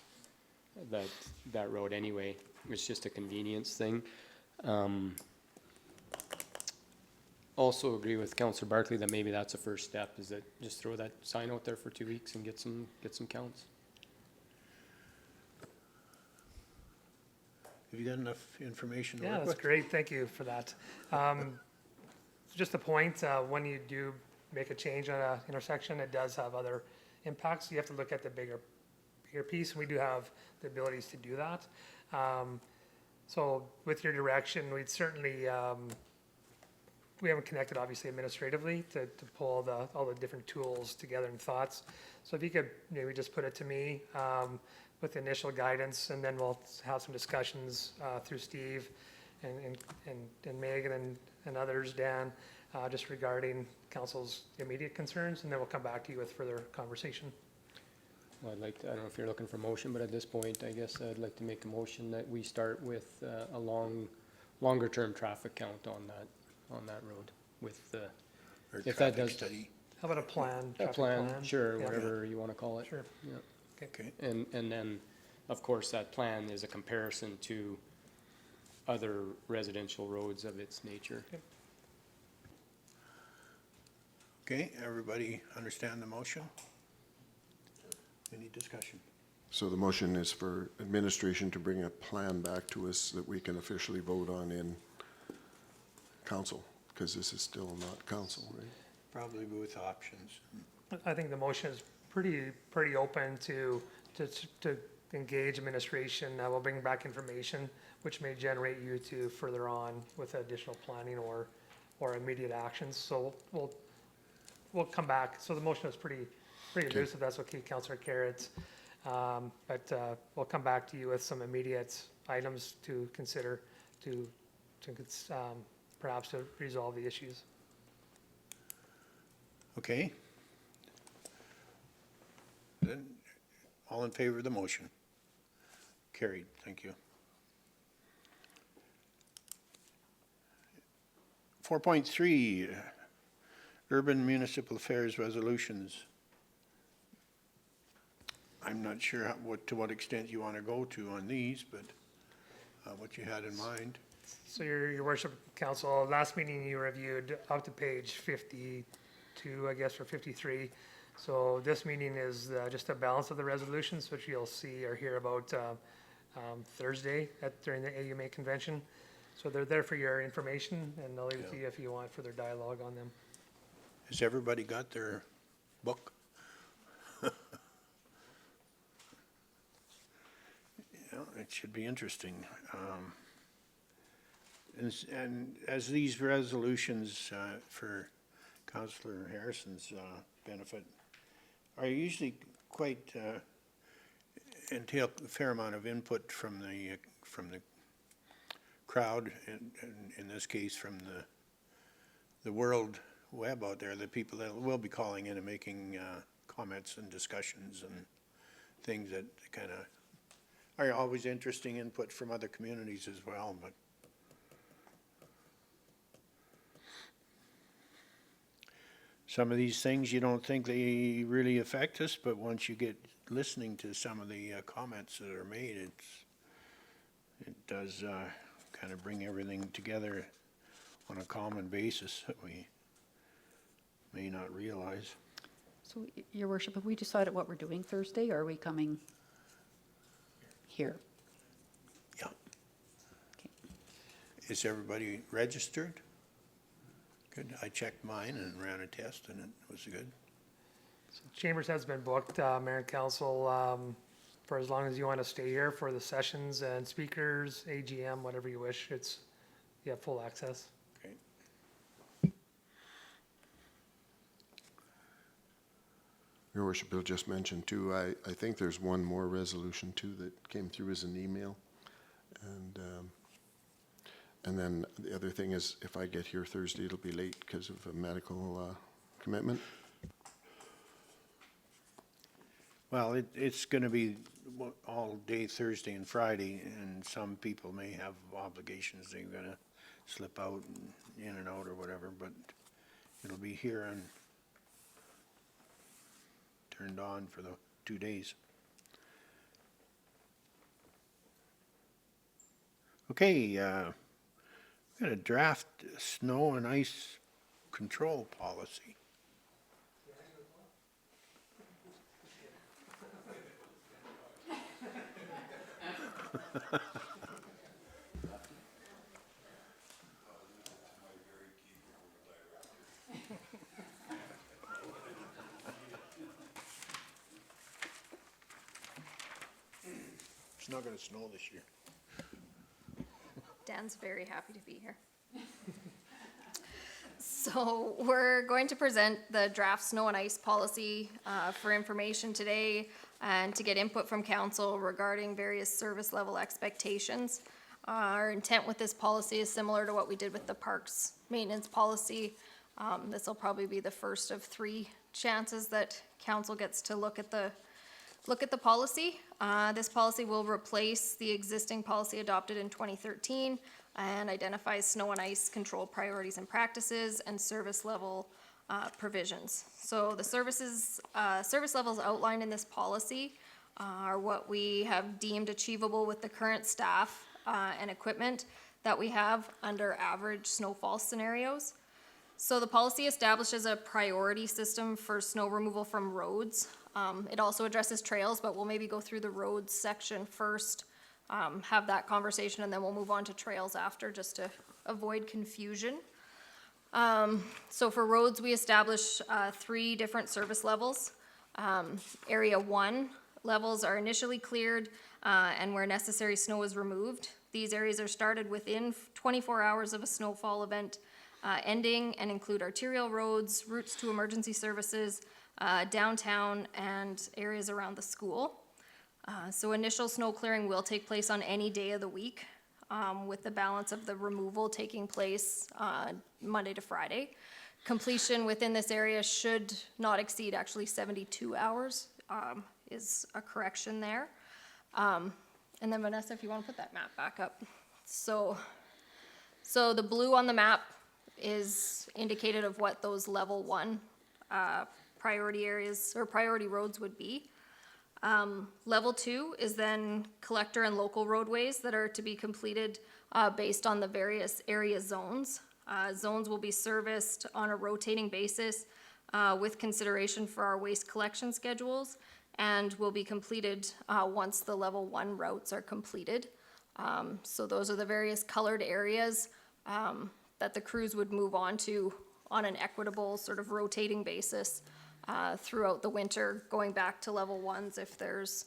that road anyway. It's just a convenience thing. Also agree with Councillor Barkley that maybe that's a first step, is that just throw that sign out there for 2 weeks and get some counts. Have you got enough information to Yeah, work that's with? great. Thank you for that. Just a point, when you do make a change on an intersection, it does have other impacts. You have to look at the bigger piece, and we do have the abilities to do that. So with your direction, we'd certainly, we haven't connected obviously administratively to pull all the different tools together and thoughts. So if you could maybe just put it to me with initial guidance, and then we'll have some discussions through Steve and Megan and others, Dan, just regarding council's immediate concerns, and then we'll come back to you with further conversation. Well, I don't know if you're looking for motion, but at this point, I guess I'd like to make a motion that we start with a longer term traffic count on that road with Or if that traffic does- study? How about a plan? a traffic plan, sure, Yeah. whatever you want to call it. Sure. Yeah. Okay. And then, of course, that plan is a comparison to other residential roads of its nature. Okay, everybody understand the motion? Any discussion? So the motion is for administration to bring a plan back to us that we can officially vote on in council, because this is still not council, right? Probably with options. I think the motion is pretty open to engage administration. We'll bring back information which may generate you to further on with additional planning or immediate actions. So we'll come back. So the motion is pretty loose, if that's okay, Councillor Carrot. But we'll come back to you with some immediate items to consider to perhaps to resolve the issues. Okay. Then, all in favor of the motion? Carried, thank you. 4.3, Urban Municipal Affairs Resolutions. I'm not sure to what extent you want to go to on these, but what you had in mind. So your worship, council, last meeting you reviewed up to page 52, I guess, or 53. So this meeting is just a balance of the resolutions, which you'll see or hear about Thursday during the AUMA convention. So they're there for your information, and I'll leave it to you if you want further dialogue on them. Has everybody got their book? Yeah, it should be interesting. And as these resolutions for Councillor Harrison's benefit are usually quite entail a fair amount of input from the crowd, and in this case from the world web out there, the people that will be calling in and making comments and discussions and things that kind of are always interesting input from other communities as well, but some of these things you don't think they really affect us, but once you get listening to some of the comments that are made, it does kind of bring everything together on a common basis that we may not realize. so, your worship, have we decided what we're doing Thursday, or are we coming here? Yeah. Okay. Is everybody registered? Good. I checked mine and ran a test and it was good. Chambers has been booked, Mayor and Council, for as long as you want to stay here for the sessions and speakers, AGM, whatever you wish. You have full access. Great. Your worship, Bill just mentioned too, I think there's one more resolution too that came through as an email. And then the other thing is, if I get here Thursday, it'll be late because of a medical commitment. Well, it's going to be all day Thursday and Friday, and some people may have obligations. They're going to slip out and in and out or whatever, but it'll be here and turned on for the 2 days. Okay, we're going to draft snow and ice control policy. It's not going to snow this year. Dan's very happy to be here. So we're going to present the draft snow and ice policy for information today and to get input from council regarding various service level expectations. Our intent with this policy is similar to what we did with the parks maintenance policy. This will probably be the first of 3 chances that council gets to look at the policy. This policy will replace the existing policy adopted in 2013 and identifies snow and ice control priorities and practices and service level provisions. So the service levels outlined in this policy are what we have deemed achievable with the current staff and equipment that we have under average snowfall scenarios. So the policy establishes a priority system for snow removal from roads. It also addresses trails, but we'll maybe go through the roads section first, have that conversation, and then we'll move on to trails after, just to avoid confusion. So for roads, we establish 3 different service levels. Area 1 levels are initially cleared and where necessary snow is removed. These areas are started within 24 hours of a snowfall event ending and include arterial roads, routes to emergency services, downtown, and areas around the school. So initial snow clearing will take place on any day of the week, with the balance of the removal taking place Monday to Friday. Completion within this area should not exceed actually 72 hours, is a correction there. And then Vanessa, if you want to put that map back up. So the blue on the map is indicated of what those level 1 priority areas or priority roads would be. Level 2 is then collector and local roadways that are to be completed based on the various area zones. Zones will be serviced on a rotating basis with consideration for our waste collection schedules and will be completed once the level 1 routes are completed. So those are the various colored areas that the crews would move on to on an equitable sort of rotating basis throughout the winter, going back to level 1s if there's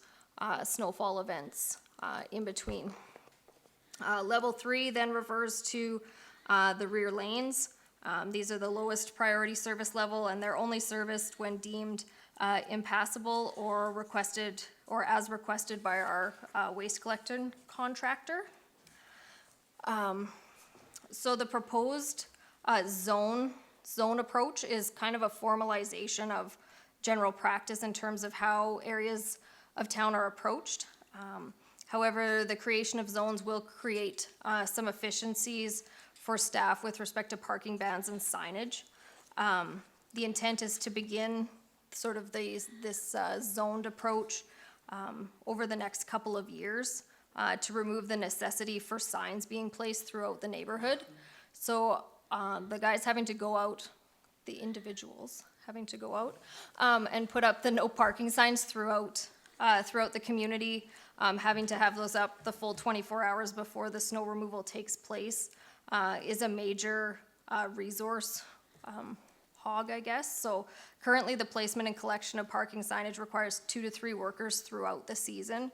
snowfall events in between. Level 3 then refers to the rear lanes. These are the lowest priority service level, and they're only serviced when deemed impassable or requested, or as requested by our waste collection contractor. So the proposed zone approach is kind of a formalization of general practice in terms of how areas of town are approached. However, the creation of zones will create some efficiencies for staff with respect to parking bans and signage. The intent is to begin sort of this zoned approach over the next couple of years to remove the necessity for signs being placed throughout the neighborhood. So the guys having to go out, the individuals having to go out and put up the no parking signs throughout the community, having to have those up the full 24 hours before the snow removal takes place is a major resource hog, I guess. So currently, the placement and collection of parking signage requires 2 to 3 workers throughout the season,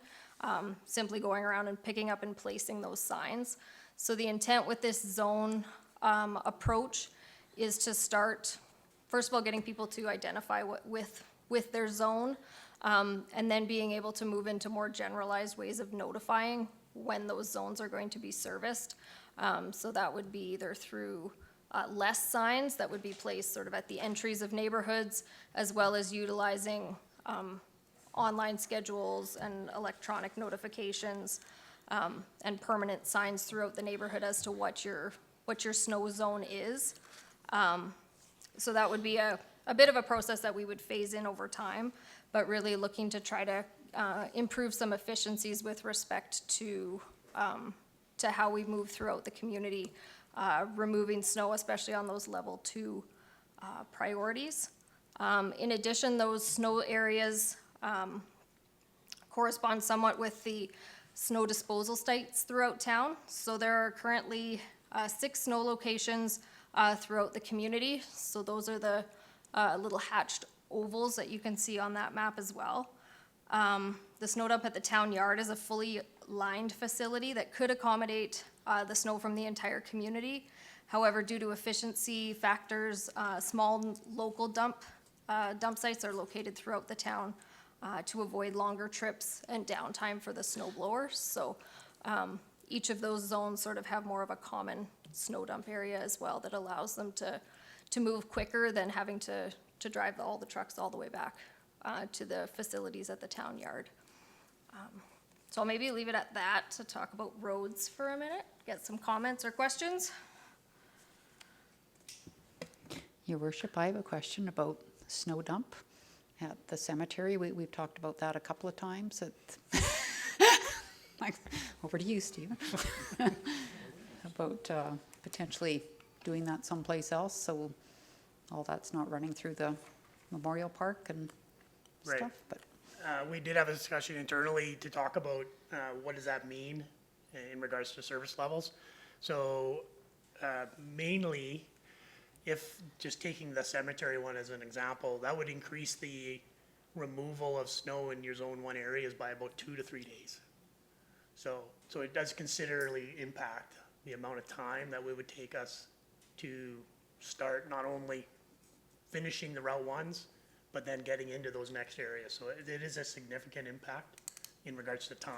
simply going around and picking up and placing those signs. So the intent with this zone approach is to start, first of all, getting people to identify what with their zone, and then being able to move into more generalized ways of notifying when those zones are going to be serviced. So that would be either through less signs that would be placed sort of at the entries of neighborhoods, as well as utilizing online schedules and electronic notifications, and permanent signs throughout the neighborhood as to what your snow zone is. So that would be a bit of a process that we would phase in over time, but really looking to try to improve some efficiencies with respect to how we move throughout the community, removing snow, especially on those level 2 priorities. In addition, those snow areas correspond somewhat with the snow disposal sites throughout town. So there are currently 6 snow locations throughout the community. So those are the little hatched ovals that you can see on that map as well. The snow dump at the town yard is a fully lined facility that could accommodate the snow from the entire community. However, due to efficiency factors, small local dump sites are located throughout the town to avoid longer trips and downtime for the snow blowers. So each of those zones sort of have more of a common snow dump area as well that allows them to move quicker than having to drive all the trucks all the way back to the facilities at the town yard. So I'll maybe leave it at that to talk about roads for a minute, get some comments or questions. Your worship, I have a question about snow dump at the cemetery. We've talked about that a couple of times. Over to you, Stephen. About potentially doing that someplace else, so all that's not running through the memorial park and Right. stuff, but. We did have a discussion internally to talk about what does that mean in regards to service levels. So mainly, if just taking the cemetery one as an example, that would increase the removal of snow in your zone 1 areas by about 2 to 3 days. So it does considerably impact the amount of time that it would take us to start not only finishing the Route 1s, but then getting into those next areas. So it is a significant impact in regards to time.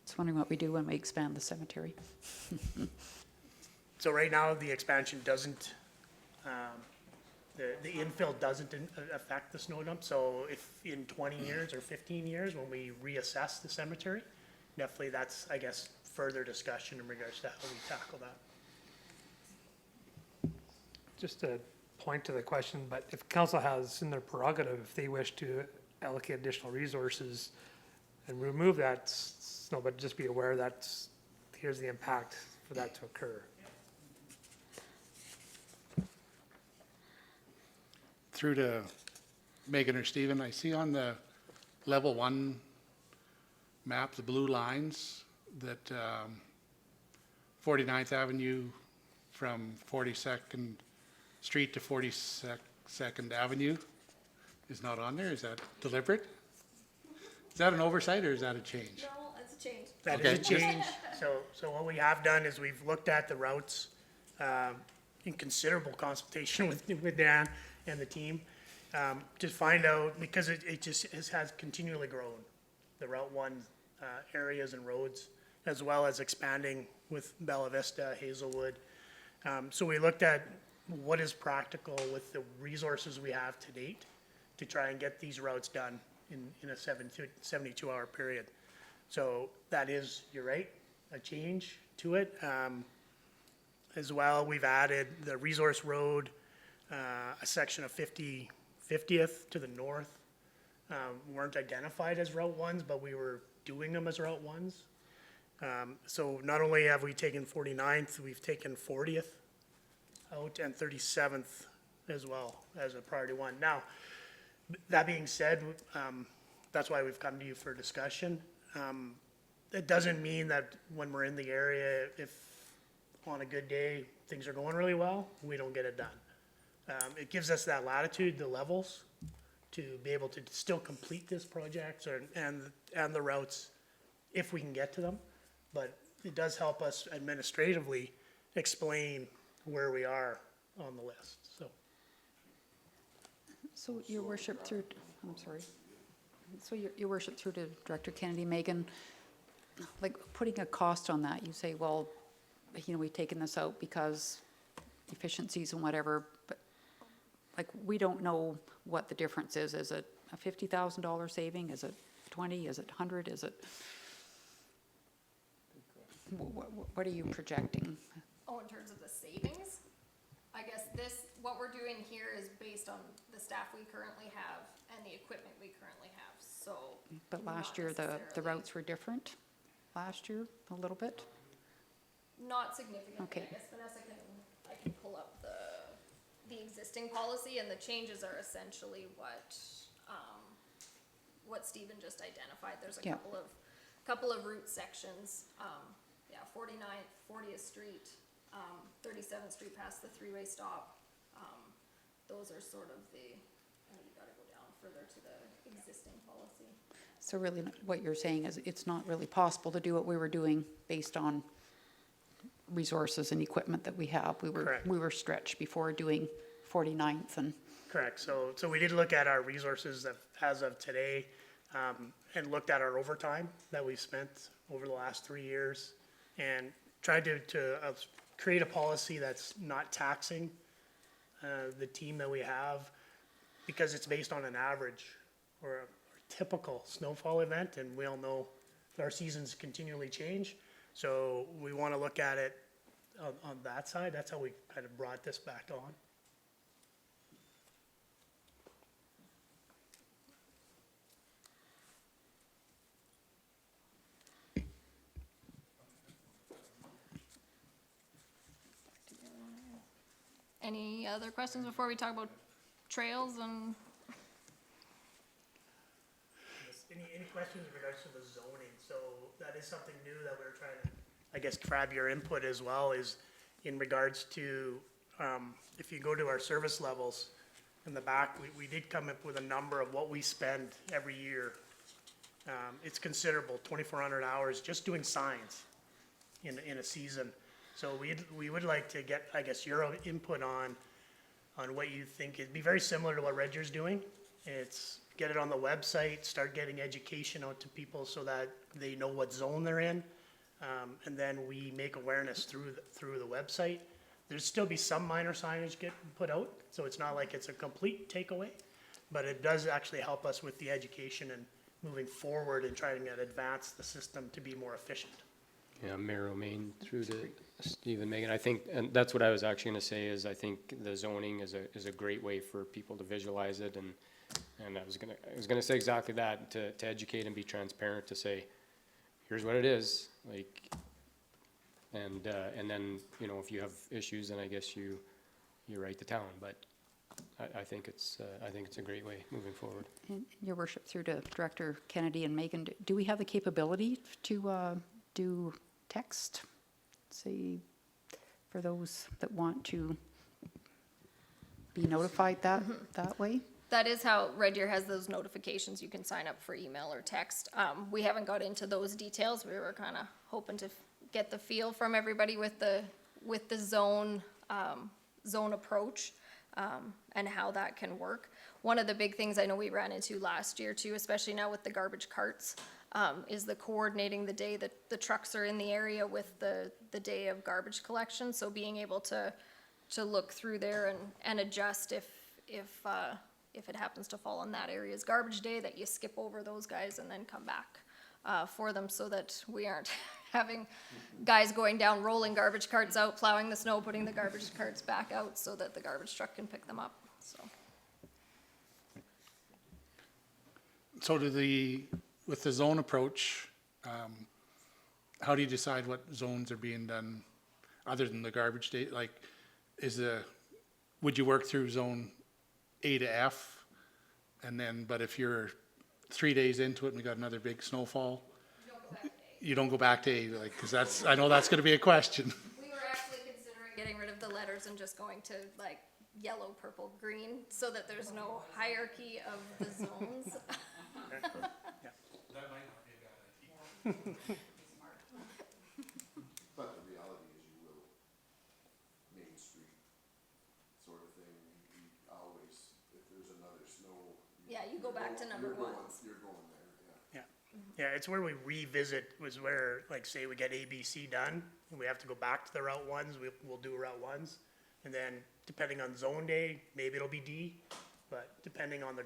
Just wondering what we do when we expand the cemetery. So right now, the expansion doesn't, the infill doesn't affect the snow dump. So if in 20 years or 15 years, when we reassess the cemetery, definitely that's, I guess, further discussion in regards to how we tackle that. Just to point to the question, but if council has in their prerogative, if they wish to allocate additional resources and remove that snow, but just be aware that here's the impact for that to occur. Through to Megan or Stephen, I see on the level 1 map, the blue lines, that 49th Avenue from 42nd Street to 42nd Avenue is not on there. Is that deliberate? Is that an oversight or is that a change? No, that's a change. That is a change. So what we have done is we've looked at the routes in considerable consultation with Dan and the team to find out, because it just has continually grown, the Route 1 areas and roads, as well as expanding with Bella Vista, Hazelwood. So we looked at what is practical with the resources we have to date to try and get these routes done in a 72-hour period. So that is, you're right, a change to it. As well, we've added the Resource Road, a section of 50th to the north. Weren't identified as Route 1s, but we were doing them as Route 1s. So not only have we taken 49th, we've taken 40th out and 37th as well as a priority 1. Now, that being said, that's why we've come to you for discussion. It doesn't mean that when we're in the area, if on a good day, things are going really well, we don't get it done. It gives us that latitude, the levels, to be able to still complete this project and the routes if we can get to them. But it does help us administratively explain where we are on the list, so. So your worship through, I'm sorry. So your worship through to Director Kennedy, Megan, like putting a cost on that, you say, well, you know, we've taken this out because efficiencies and whatever, but like, we don't know what the difference is. Is it a $50,000 saving? Is it 20? Is it 100? Is it? What are you projecting? Oh, in terms of the savings? I guess what we're doing here is based on the staff we currently have and the equipment we currently have, so. But last not year, the necessarily- routes were different? Last year, a little bit? Not significantly. Okay. I guess Vanessa I can pull up the existing policy, and the changes are essentially what Stephen just identified. There's a Yeah. couple of route sections. 49th, 40th Street, 37th Street past the three-way stop. Those are sort of you gotta go down further to the existing policy. So really, what you're saying is it's not really possible to do what we were doing based on resources and equipment that we have. Correct. We were stretched before doing 49th and, Correct, so we did look at our resources as of today, and looked at our overtime that we've spent over the last 3 years, and tried to create a policy that's not taxing the team that we have, because it's based on an average or a typical snowfall event, and we all know our seasons continually change. So we want to look at it on that side. That's how we kind of brought this back on. Any other questions before we talk about trails and? Any questions in regards to the zoning? So that is something new that we're trying to, I guess, grab your input as well, is in regards to, if you go to our service levels in the back, we did come up with a number of what we spend every year. It's considerable, 2,400 hours just doing signs in a season. So we would like to get, I guess, your input on what you think. It'd be very similar to what Redger's doing. It's get it on the website, start getting education out to people so that they know what zone they're in. And then we make awareness through the website. There'd still be some minor signage get put out, so it's not like it's a complete takeaway, but it does actually help us with the education and moving forward and trying to advance the system to be more efficient. Yeah, Mayor Romaine through to Stephen, Megan, I think, and that's what I was actually gonna say, is I think the zoning is a great way for people to visualize it, and I was gonna say exactly that, to educate and be transparent, to say, here's what it is, like, and then, you know, if you have issues, then I guess you write the town, but I think it's a great way moving forward. and your worship through to Director Kennedy and Megan, do we have the capability to do text, say, for those that want to be notified that way? That is how Red Deer has those notifications. You can sign up for email or text. We haven't got into those details. We were kind of hoping to get the feel from everybody with the zone approach, and how that can work. One of the big things I know we ran into last year too, especially now with the garbage carts, is the coordinating the day that the trucks are in the area with the day of garbage collection. So being able to look through there and adjust if it happens to fall on that area's garbage day, that you skip over those guys and then come back for them, so that we aren't having guys going down, rolling garbage carts out, plowing the snow, putting the garbage carts back out so that the garbage truck can pick them up, so. So with the zone approach, how do you decide what zones are being done other than the garbage day? Like, would you work through zone A to F? And then, but if you're 3 days into it and we got another big snowfall, you don't go back to A, like, because that's, I know that's gonna be a question. We were actually considering getting rid of the letters and just going to like yellow, purple, green, so that there's no hierarchy of the zones. But the reality is you will, Main Street sort of thing, you always, if there's another snow. Yeah, you go back to number ones. You're going there, yeah. Yeah, it's where we revisit, was where, like, say we get A, B, C done, and we have to go back to the Route 1s, we'll do Route 1s. And then, depending on zone day, maybe it'll be D, but depending on the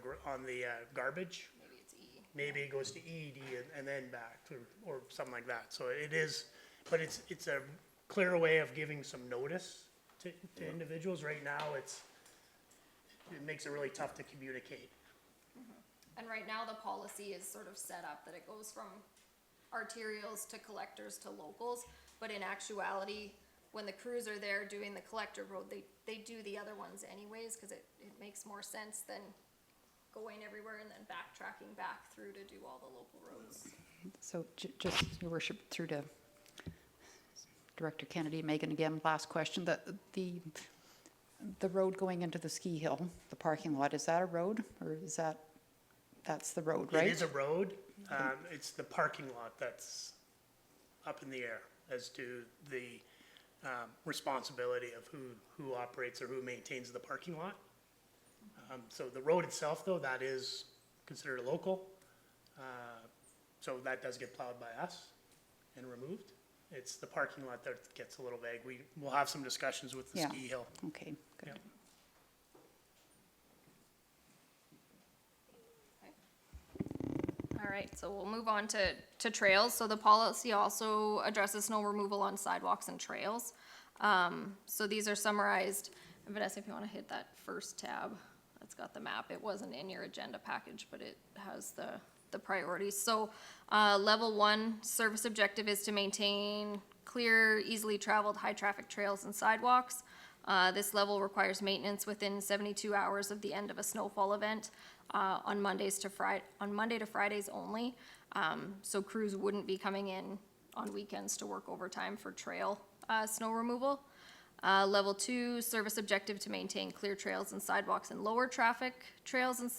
garbage, Maybe it's E. maybe it goes to E, D, and then back, or something like that. So it is, but it's a clear way of giving some notice to individuals. Right now, it makes it really tough to communicate. And right now, the policy is sort of set up that it goes from arterials to collectors to locals, but in actuality, when the crews are there doing the collector road, they do the other ones anyways, cause it makes more sense than going everywhere and then backtracking back through to do all the local roads. So just, your worship, through to Director Kennedy, Megan again, last question, the road going into the ski hill, the parking lot, is that a road, or is that's the road, right? It is a road, it's the parking lot that's up in the air as to the responsibility of who operates or who maintains the parking lot. So the road itself, though, that is considered a local, so that does get plowed by us and removed. It's the parking lot that gets a little vague. We'll have some discussions with the Yeah. ski hill. Okay, good. Yep. All right, so we'll move on to trails. So the policy also addresses snow removal on sidewalks and trails. So these are summarized. Vanessa, if you want to hit that first tab, that's got the map. It wasn't in your agenda package, but it has the priorities. So level 1 service objective is to maintain clear, easily traveled, high-traffic trails and sidewalks. This level requires maintenance within 72 hours of the end of a snowfall event. On Monday to Fridays only. So crews wouldn't be coming in on weekends to work overtime for trail snow removal. Level 2, service objective to maintain clear trails and sidewalks and lower traffic trails and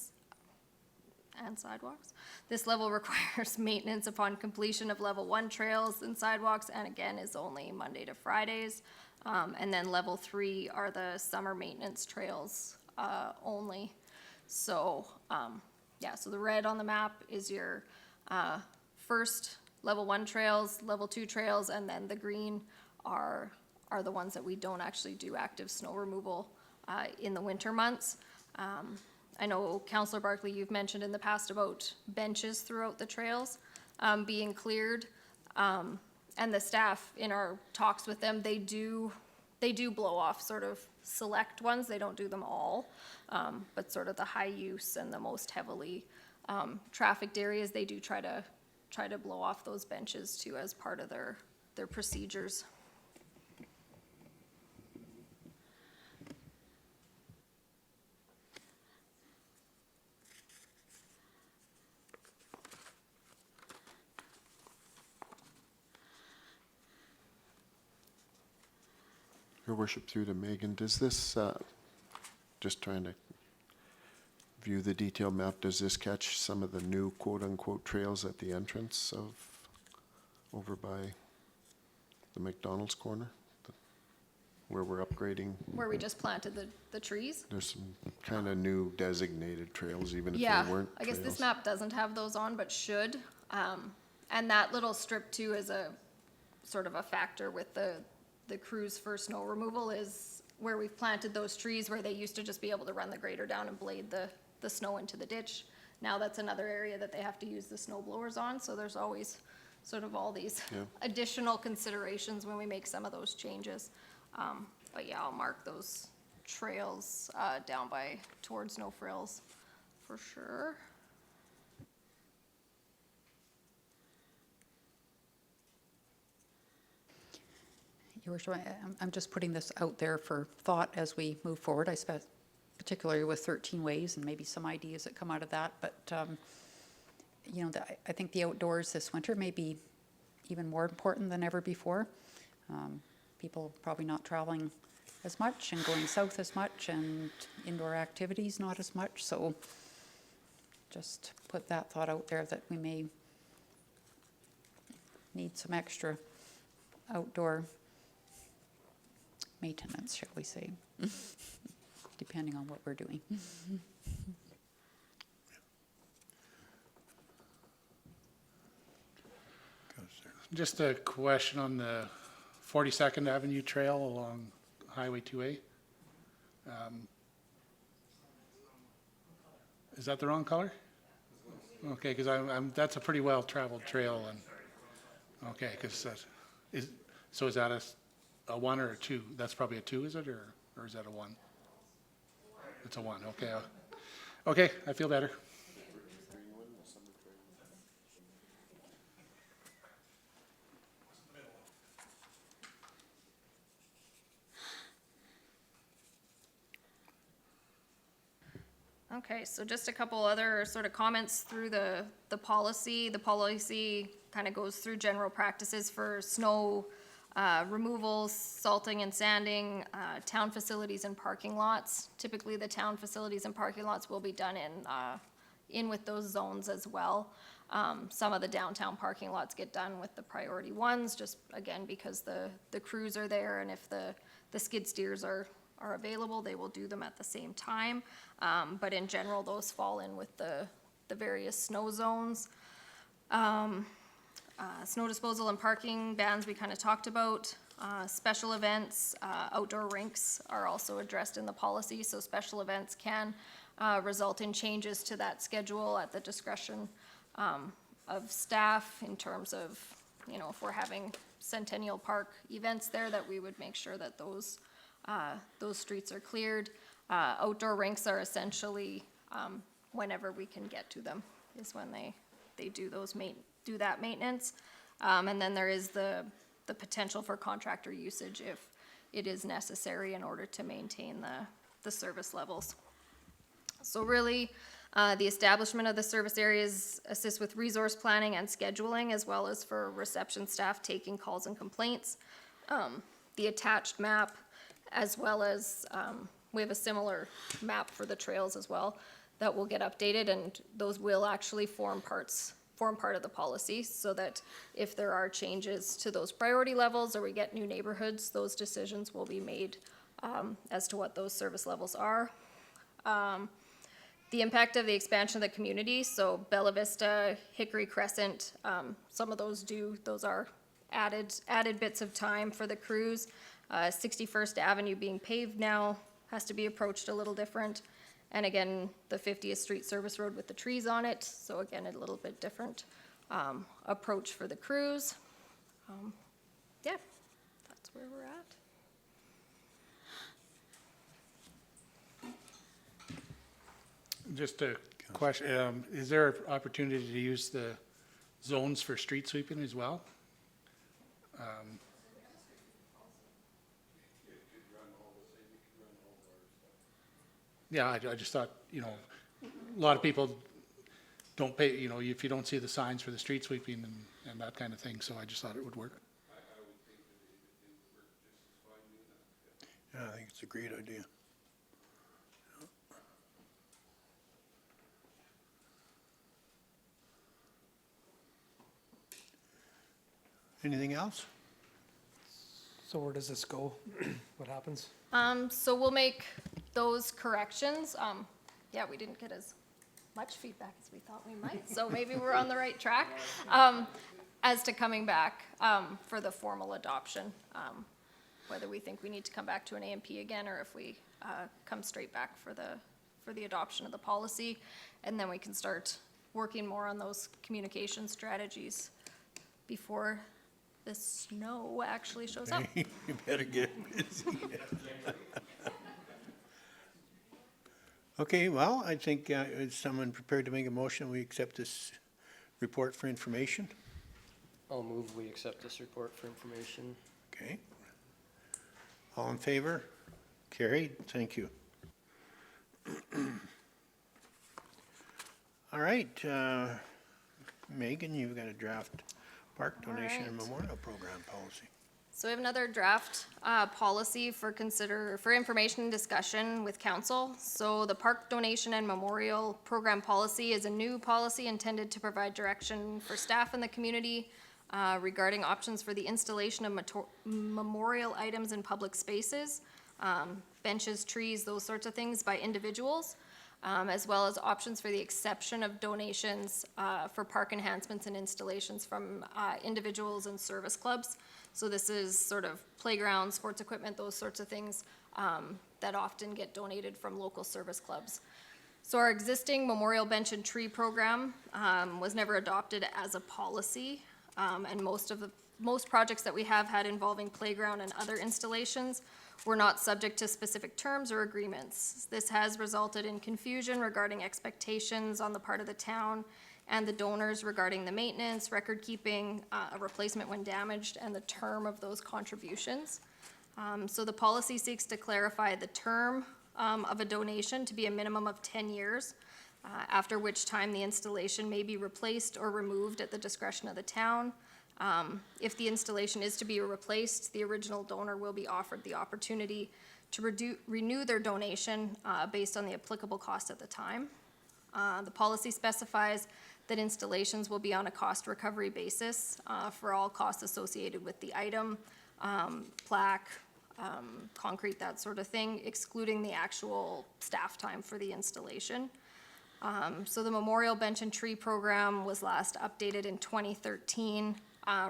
sidewalks. This level requires maintenance upon completion of level 1 trails and sidewalks, and again is only Monday to Fridays. And then level 3 are the summer maintenance trails only. So, so the red on the map is your first level 1 trails, level 2 trails, and then the green are the ones that we don't actually do active snow removal in the winter months. I know, Councillor Barkley, you've mentioned in the past about benches throughout the trails being cleared. And the staff, in our talks with them, they do blow off sort of select ones. They don't do them all, but sort of the high use and the most heavily trafficked areas, they do try to blow off those benches too as part of their procedures. Your worship, through to Megan, does this, just trying to view the detailed map, does this catch some of the new quote-unquote trails at the entrance of, over by the McDonald's corner? Where we're upgrading? Where we just planted the trees? There's some kind of new designated trails, even if Yeah, they weren't I guess this trails. map doesn't have those on, but should. And that little strip too is a sort of a factor with the crews for snow removal, is where we've planted those trees where they used to just be able to run the grader down and blade the snow into the ditch. Now that's another area that they have to use the snow blowers on, so there's always sort of all these additional considerations when we make some of those changes. But yeah, I'll mark those trails down by towards No Frills for sure. Your worship, I'm just putting this out there for thought as we move forward, I suppose, particularly with 13 ways and maybe some ideas that come out of that. But, I think the outdoors this winter may be even more important than ever before. People probably not traveling as much and going south as much, and indoor activities not as much, so just put that thought out there that we may need some extra outdoor maintenance, shall we say, depending on what we're doing. Just a question on the 42nd Avenue Trail along Highway 2A. Is that the wrong color? Okay, because that's a pretty well-traveled trail, and, okay, because that, is that a 1 or a 2? That's probably a 2, is it, or is that a 1? It's a 1, okay. Okay, I feel better. Okay, so just a couple other sort of comments through the policy. The policy kind of goes through general practices for snow removals, salting and sanding, town facilities and parking lots. Typically, the town facilities and parking lots will be done in with those zones as well. Some of the downtown parking lots get done with the priority ones, just again, because the crews are there, and if the skid steers are available, they will do them at the same time. But in general, those fall in with the various snow zones. Snow disposal and parking bans we kind of talked about. Special events, outdoor rinks are also addressed in the policy, so special events can result in changes to that schedule at the discretion of staff in terms of, you know, if we're having Centennial Park events there, that we would make sure that those streets are cleared. Outdoor rinks are essentially whenever we can get to them is when they do that maintenance. And then there is the potential for contractor usage if it is necessary in order to maintain the service levels. So really, the establishment of the service areas assists with resource planning and scheduling, as well as for reception staff taking calls and complaints. The attached map, as well as we have a similar map for the trails as well that will get updated, and those will actually form part of the policy, so that if there are changes to those priority levels or we get new neighborhoods, those decisions will be made as to what those service levels are. The impact of the expansion of the community, so Bella Vista, Hickory Crescent, some of those are added bits of time for the crews. 61st Avenue being paved now has to be approached a little different. And again, the 50th Street Service Road with the trees on it, so again, a little bit different approach for the crews. Yeah, that's where we're at. Just a question, is there an opportunity to use the zones for street sweeping as well? Yeah, I just thought, you know, a lot of people don't pay, you know, if you don't see the signs for the street sweeping and that kind of thing, so I just thought it would work. Yeah, I think it's a great idea. Anything else? So where does this go? What happens? So we'll make those corrections. Yeah, we didn't get as much feedback as we thought we might, so maybe we're on the right track. As to coming back for the formal adoption, whether we think we need to come back to an AMP again, or if we come straight back for the adoption of the policy, and then we can start working more on those communication strategies before the snow actually shows up. You better get busy. Okay, well, I think is someone prepared to make a motion? We accept this report for information? I'll move we accept this report for information. Okay. All in favor? Carried. Thank you. All right, Megan, you've got a draft Park donation and Alright. memorial program policy. So we have another draft policy for information and discussion with council. So the park donation and memorial program policy is a new policy intended to provide direction for staff in the community regarding options for the installation of memorial items in public spaces, benches, trees, those sorts of things by individuals, as well as options for the exception of donations for park enhancements and installations from individuals and service clubs. So this is sort of playgrounds, sports equipment, those sorts of things that often get donated from local service clubs. So our existing memorial bench and tree program was never adopted as a policy, and most projects that we have had involving playground and other installations were not subject to specific terms or agreements. This has resulted in confusion regarding expectations on the part of the town and the donors regarding the maintenance, record keeping, a replacement when damaged, and the term of those contributions. So the policy seeks to clarify the term of a donation to be a minimum of 10 years, after which time the installation may be replaced or removed at the discretion of the town. If the installation is to be replaced, the original donor will be offered the opportunity to renew their donation based on the applicable cost at the time. The policy specifies that installations will be on a cost recovery basis for all costs associated with the item, plaque, concrete, that sort of thing, excluding the actual staff time for the installation. So the Memorial Bench and Tree Program was last updated in 2013,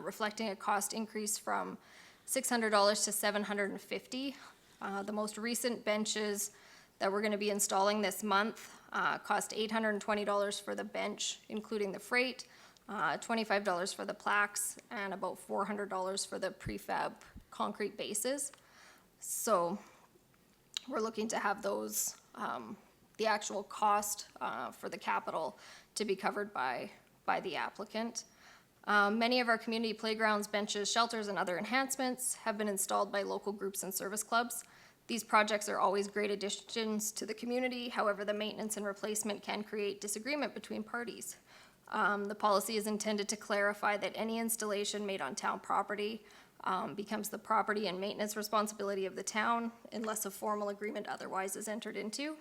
reflecting a cost increase from $600 to $750. The most recent benches that we're gonna be installing this month cost $820 for the bench, including the freight, $25 for the plaques, and about $400 for the prefab concrete bases. So we're looking to have those, the actual cost for the capital to be covered by the applicant. Many of our community playgrounds, benches, shelters, and other enhancements have been installed by local groups and service clubs. These projects are always great additions to the community. However, the maintenance and replacement can create disagreement between parties. The policy is intended to clarify that any installation made on town property becomes the property and maintenance responsibility of the town unless a formal agreement otherwise is entered into.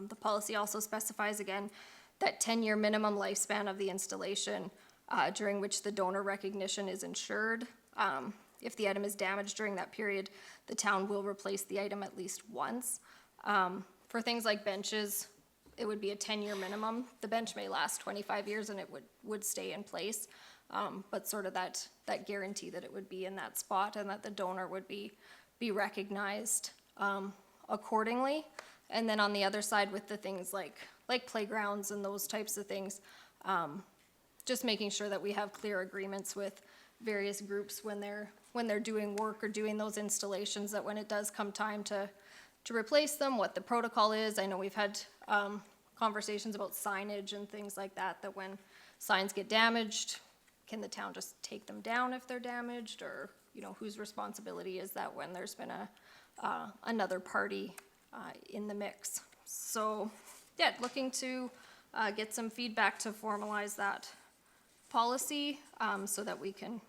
The policy also specifies again that 10-year minimum lifespan of the installation during which the donor recognition is ensured. If the item is damaged during that period, the town will replace the item at least once. For things like benches, it would be a 10-year minimum. The bench may last 25 years and it would stay in place, but sort of that guarantee that it would be in that spot and that the donor would be recognized accordingly. And then on the other side with the things like playgrounds and those types of things, just making sure that we have clear agreements with various groups when they're doing work or doing those installations, that when it does come time to replace them, what the protocol is. I know we've had conversations about signage and things like that, that when signs get damaged, can the town just take them down if they're damaged, or whose responsibility is that when there's been another party in the mix. So yeah, looking to get some feedback to formalize that policy so that we can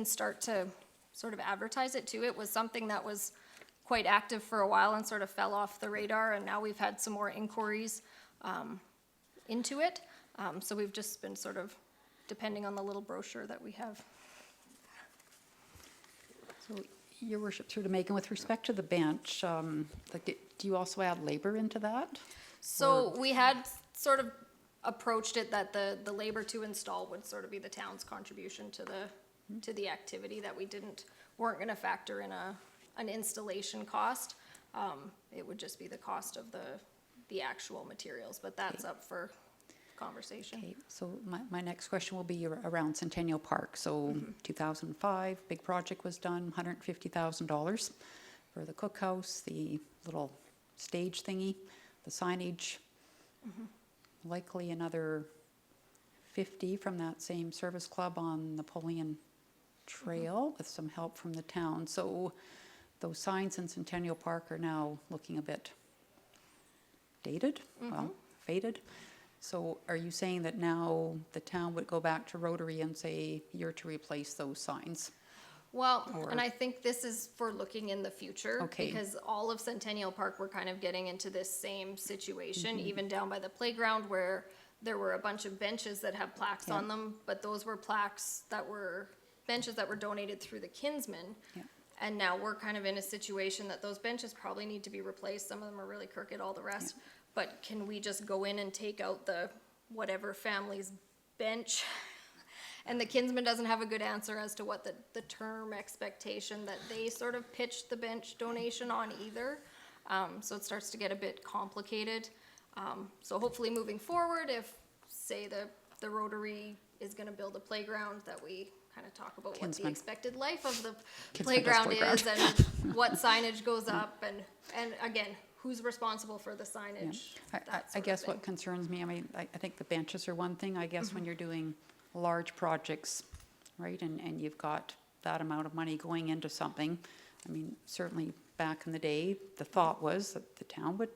start to sort of advertise it too. It was something that was quite active for a while and sort of fell off the radar, and now we've had some more inquiries into it. So we've just been sort of depending on the little brochure that we have. So, Your Worship, through to Megan, with respect to the bench, do you also add labor into that? So we had sort of approached it that the labor to install would sort of be the town's contribution to the activity, that we weren't gonna factor in an installation cost. It would just be the cost of the actual materials, but that's up for conversation. Okay, so my next question will be around Centennial Park. So 2005, big project was done, $150,000 for the cookhouse, the little stage thingy, the signage, likely another 50 from that same service club on Napoleon Trail with some help from the town. So those signs in Centennial Park are now looking a bit dated, well, faded. So are you saying that now the town would go back to Rotary and say, you're to replace those signs? Well, and Or- I think this is for looking in the future. Okay. Because all of Centennial Park, we're kind of getting into this same situation, Mm-hmm. even down by the playground where there were a bunch of benches that have plaques on them, but those were benches that were donated through the Kinsmen. Yeah. And now we're kind of in a situation that those benches probably need to be replaced. Some of them are really crooked, all the rest. But can we just go in and take out the whatever family's bench? And the Kinsman doesn't have a good answer as to what the term expectation that they sort of pitched the bench donation on either. So it starts to get a bit complicated. So hopefully moving forward, if, say, the Rotary is gonna build a playground, that we kind of talk about what the Kinsman. expected life of the Kinsman does playground is playground. and what signage goes up and again, who's responsible for the signage, that I sort of guess thing. what concerns me, I mean, I think the benches are one thing, I guess when you're doing large projects, right, and you've got that amount of money going into something, I mean, certainly back in the day, the thought was that the town would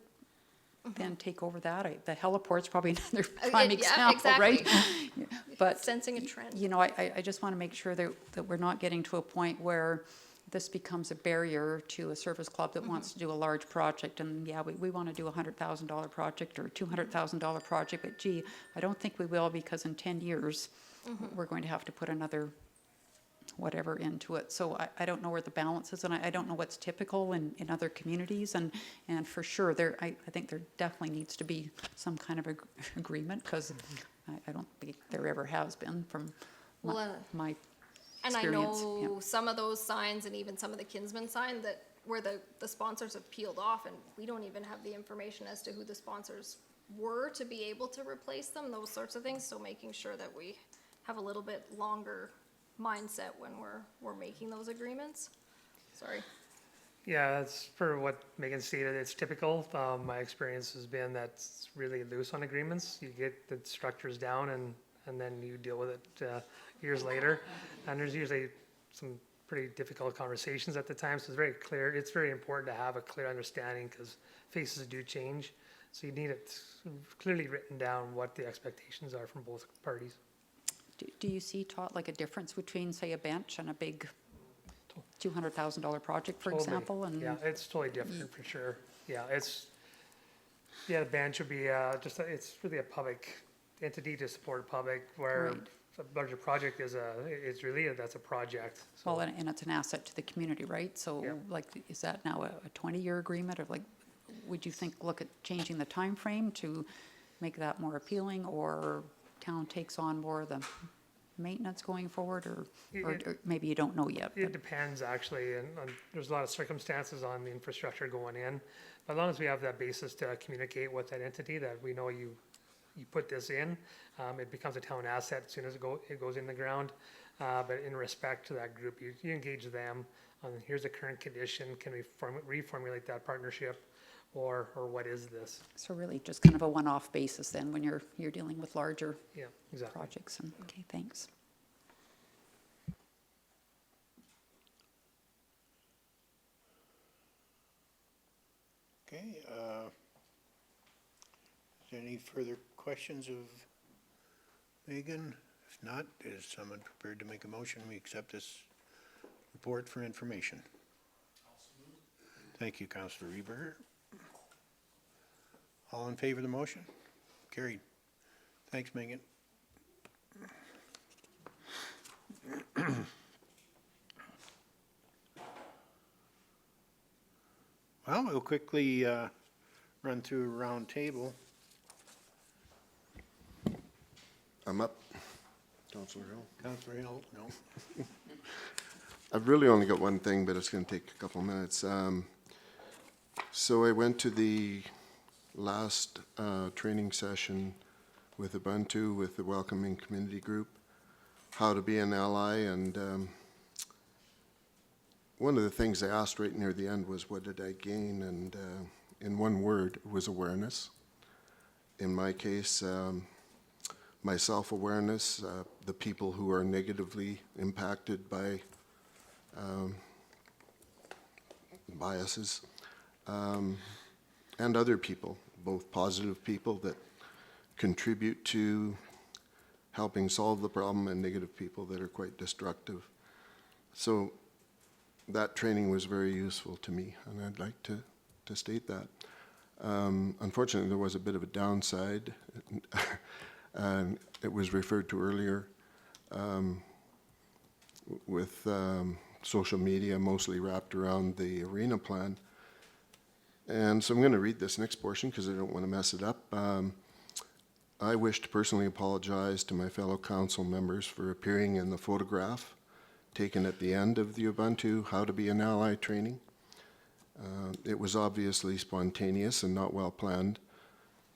then take over that. The heliport's probably another prime yeah, example, right? exactly. But, Sensing a trend. you know, I just want to make sure that we're not getting to a point where this becomes a barrier to a service club that wants to do a large project. And yeah, we want to do a $100,000 project or $200,000 project, but gee, I don't think we will, because in 10 years, we're going to have to put another whatever into it. So I don't know where the balance is, and I don't know what's typical in other communities. And for sure, I think there definitely needs to be some kind of agreement, because I don't think there ever has been from my And I experience. know some of those signs and even some of the Kinsman sign that where the sponsors have peeled off, and we don't even have the information as to who the sponsors were to be able to replace them, those sorts of things. So making sure that we have a little bit longer mindset when we're making those agreements. Sorry. Yeah, that's for what Megan stated, it's typical. My experience has been that it's really loose on agreements. You get the structures down and then you deal with it years later. And there's usually some pretty difficult conversations at the time, so it's very clear. It's very important to have a clear understanding, because faces do change. So you need it clearly written down what the expectations are from both parties. Do you see, Todd, like a difference between, say, a bench and a big $200,000 project, for Totally. example? And Yeah, it's totally different for sure. Yeah, the bench would be it's really a public entity to support public, where Right. a larger project that's a project. So well, and it's an asset to the community, right? So, Yeah. like, is that now a 20-year agreement, or like, would you look at changing the time frame to make that more appealing, or town takes on more of the maintenance going forward, or maybe you don't know yet? It But depends, actually, and there's a lot of circumstances on the infrastructure going in. But as long as we have that basis to communicate with that entity, that we know you put this in, it becomes a town asset as soon as it goes in the ground. But in respect to that group, you engage them on, here's the current condition, can we reformulate that partnership, or what is this? so really just kind of a one-off basis then, when you're dealing with larger Yeah, exactly. projects. And okay, thanks. Okay, is there any further questions of Megan? If not, is someone prepared to make a motion? We accept this report for information. Thank you, Councillor Reberger. All in favor of the motion? Carried. Thanks, Megan. Well, we'll quickly run through a round table. I'm up. Councillor Hill. Councillor Hill, no. I've really only got one thing, but it's going to take a couple minutes. So I went to the last training session with Ubuntu, with the Welcoming Community Group, how to be an ally, and one of the things I asked right near the end was, what did I gain? And in one word, it was awareness. In my case, my self-awareness, the people who are negatively impacted by biases, and other people, both positive people that contribute to helping solve the problem, and negative people that are quite destructive. So that training was very useful to me, and I'd like to state that. Unfortunately, there was a bit of a downside. And it was referred to earlier with social media mostly wrapped around the arena plan. And so I'm going to read this next portion because I don't want to mess it up. I wish to personally apologize to my fellow council members for appearing in the photograph taken at the end of the Ubuntu How to Be an Ally training. It was obviously spontaneous and not well planned,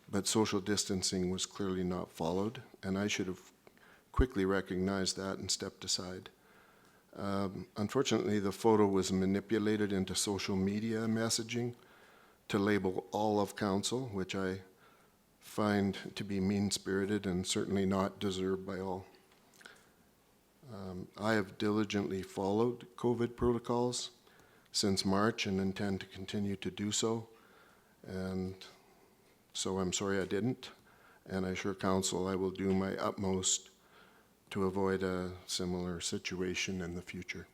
but social distancing was clearly not followed, and I should have quickly recognized that and stepped aside. Unfortunately, the photo was manipulated into social media messaging to label all of council, which I find to be mean-spirited and certainly not deserved by all. I have diligently followed COVID protocols since March and intend to continue to do so, and so I'm sorry I didn't, and I assure council I will do my utmost to avoid a similar situation in the future.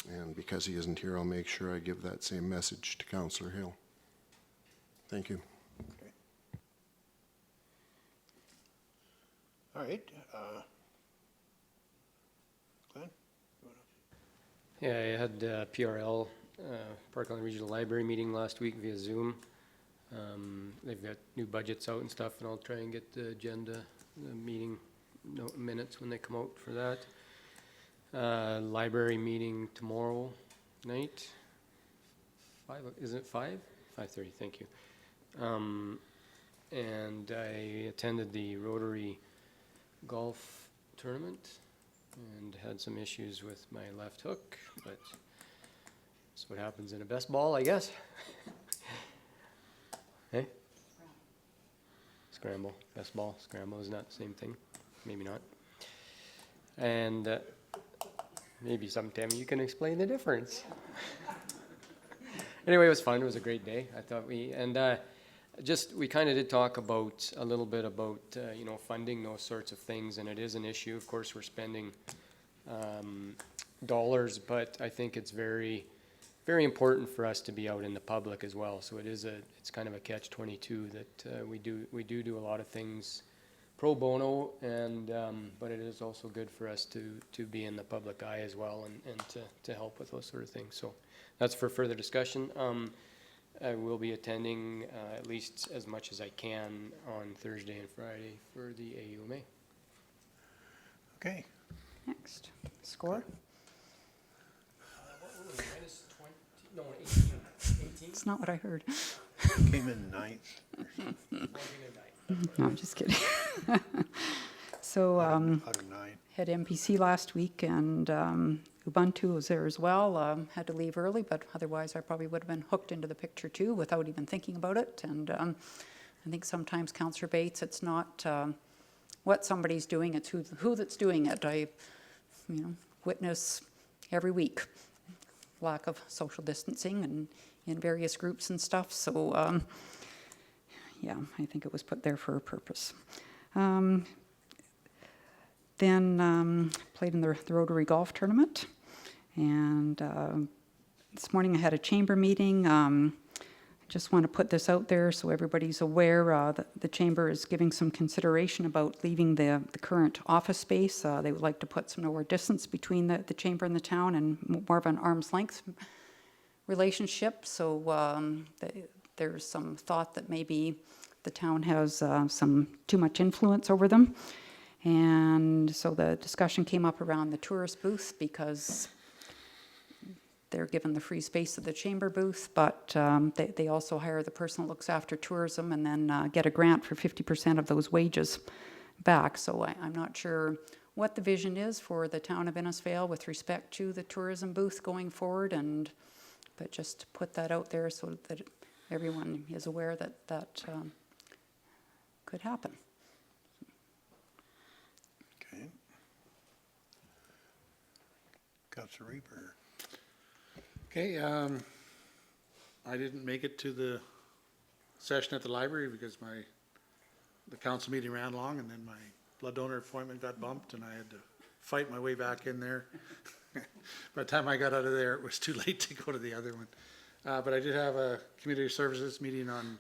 And because he isn't here, I'll make sure I give that same message to Councillor Hill. Thank you. Okay. All right. Glenn? Yeah, I had PRL, Parkland Regional Library meeting last week via Zoom. They've got new budgets out and stuff, and I'll try and get the agenda, the meeting minutes when they come out for that. Library meeting tomorrow night. 5, is it 5? 5:30, thank you. And I attended the Rotary golf tournament and had some issues with my left hook, but that's what happens in a best ball, I guess. Hey? Scramble, best ball, scramble is not the same thing. Maybe not. And maybe sometime you can explain the difference. Anyway, it was fun. It was a great day. I thought we kind of did talk about a little bit about funding those sorts of things, and it is an issue. Of course, we're spending dollars, but I think it's very, very important for us to be out in the public as well. So it's kind of a catch-22 that we do a lot of things pro bono, and but it is also good for us to be in the public eye as well, and to help with those sort of things. So that's for further discussion. I will be attending at least as much as I can on Thursday and Friday for the AUMA. Okay. Next, score? It's not what I heard. Came in ninth. No, I'm just kidding. So, Out of 9. had MPC last week, and Ubuntu was there as well. Had to leave early, but otherwise I probably would have been hooked into the picture too without even thinking about it. And I think sometimes, Councillor Bates, it's not what somebody's doing, it's who that's doing it. I witness every week lack of social distancing and in various groups and stuff. So yeah, I think it was put there for a purpose. Then played in the Rotary Golf Tournament, and this morning I had a chamber meeting. I just want to put this out there so everybody's aware that the chamber is giving some consideration about leaving the current office space. They would like to put some more distance between the chamber and the town, and more of an arm's length relationship. So there's some thought that maybe the town has some too much influence over them. And so the discussion came up around the tourist booth, because they're given the free space of the chamber booth, but they also hire the person that looks after tourism, and then get a grant for 50% of those wages back. So I'm not sure what the vision is for the town of Innisfail with respect to the tourism booth going forward, but just to put that out there so that everyone is aware that could happen. Okay. Councillor Reaper. Okay, I didn't make it to the session at the library because my council meeting ran long, and then my blood donor appointment got bumped, and I had to fight my way back in there. By the time I got out of there, it was too late to go to the other one. But I did have a community services meeting on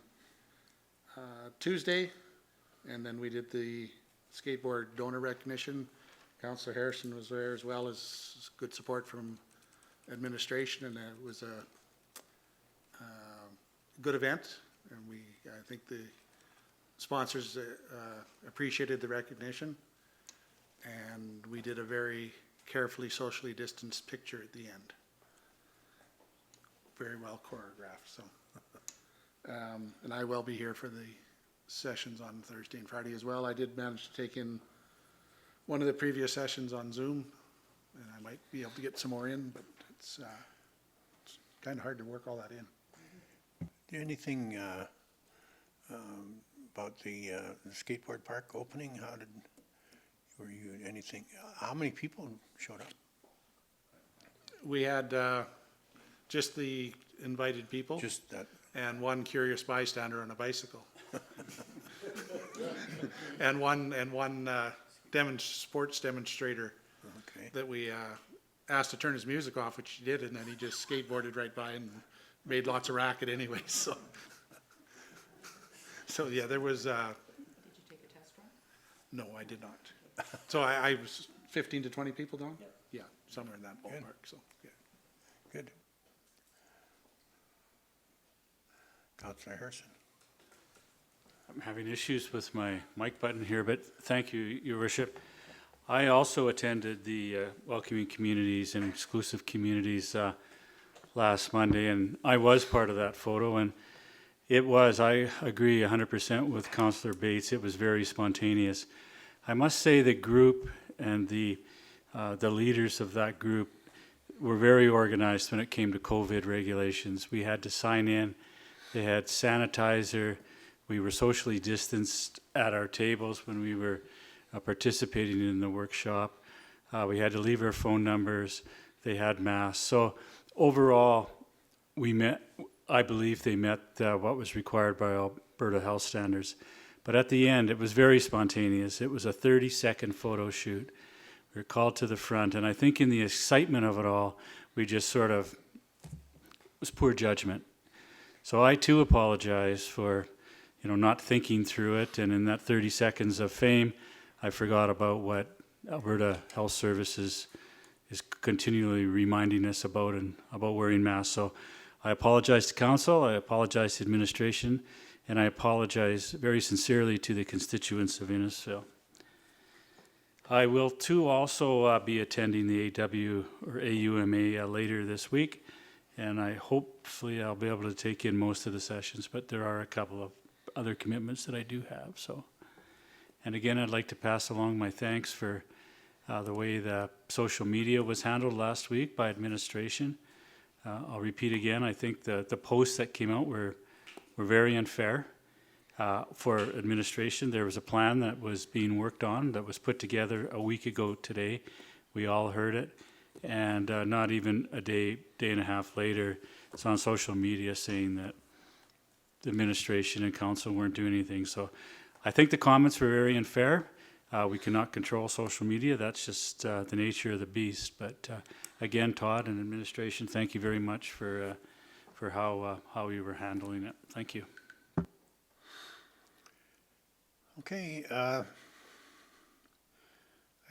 Tuesday, and then we did the skateboard donor recognition. Councillor Harrison was there, as well as good support from administration, and it was a good event. And I think the sponsors appreciated the recognition, and we did a very carefully socially distanced picture at the end. Very well choreographed, so. And I will be here for the sessions on Thursday and Friday as well. I did manage to take in one of the previous sessions on Zoom, and I might be able to get some more in, but it's kind of hard to work all that in. Anything about the skateboard park opening? Were you anything? How many people showed up? We had just the invited people. Just that. And one curious bystander on a bicycle. and one sports demonstrator Okay. that we asked to turn his music off, which he did, and then he just skateboarded right by and made lots of racket anyway. So yeah, there was. Did you take a test run? No, I did not. So I was 15 to 20 people, Don? Yeah, somewhere in that ballpark. So yeah. Good. Councillor Harrison. I'm having issues with my mic button here, but thank you, Your Worship. I also attended the Welcoming Communities and Exclusive Communities last Monday, and I was part of that photo, and I agree 100% with Councillor Bates, it was very spontaneous. I must say the group and the leaders of that group were very organized when it came to COVID regulations. We had to sign in, they had sanitizer, we were socially distanced at our tables when we were participating in the workshop. We had to leave our phone numbers, they had masks. So overall, I believe they met what was required by Alberta health standards. But at the end, it was very spontaneous. It was a 30-second photo shoot. We were called to the front, and I think in the excitement of it all, we just sort of, it was poor judgment. So I too apologize for, not thinking through it, and in that 30 seconds of fame, I forgot about what Alberta Health Services is continually reminding us about, and about wearing masks. So I apologize to council, I apologize to administration, and I apologize very sincerely to the constituents of Innisfail. I will too also be attending the AUMA later this week, and hopefully I'll be able to take in most of the sessions, but there are a couple of other commitments that I do have. So, and again, I'd like to pass along my thanks for the way the social media was handled last week by administration. I'll repeat again, I think the posts that came out were very unfair for administration. There was a plan that was being worked on that was put together a week ago today. We all heard it, and not even a day and a half later, it's on social media saying that the administration and council weren't doing anything. So I think the comments were very unfair. We cannot control social media. That's just the nature of the beast. But again, Todd and administration, thank you very much for how you were handling it. Thank you. Okay, I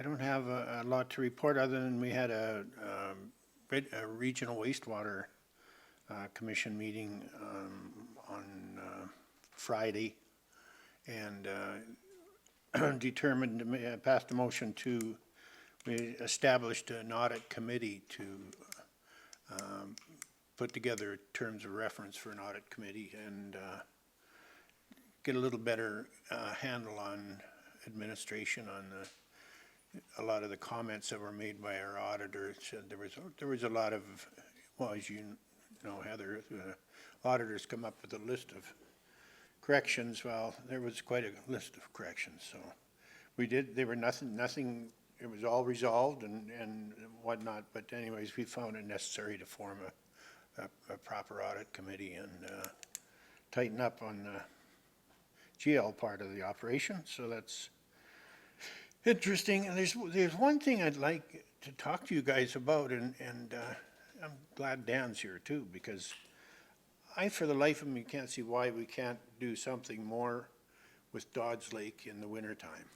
don't have a lot to report other than we had a regional wastewater commission meeting on Friday, and determined to pass the motion we established an audit committee to put together terms of reference for an audit committee and get a little better handle on administration, on a lot of the comments that were made by our auditor. There was a lot of, well, as you know, Heather, auditors come up with a list of corrections. Well, there was quite a list of corrections, so they were nothing, it was all resolved and whatnot, but anyways, we found it necessary to form a proper audit committee and tighten up on GL part of the operation, so that's interesting. And there's one thing I'd like to talk to you guys about, and I'm glad Dan's here too, because I, for the life of me, can't see why we can't do something more with Dodds Lake in the wintertime.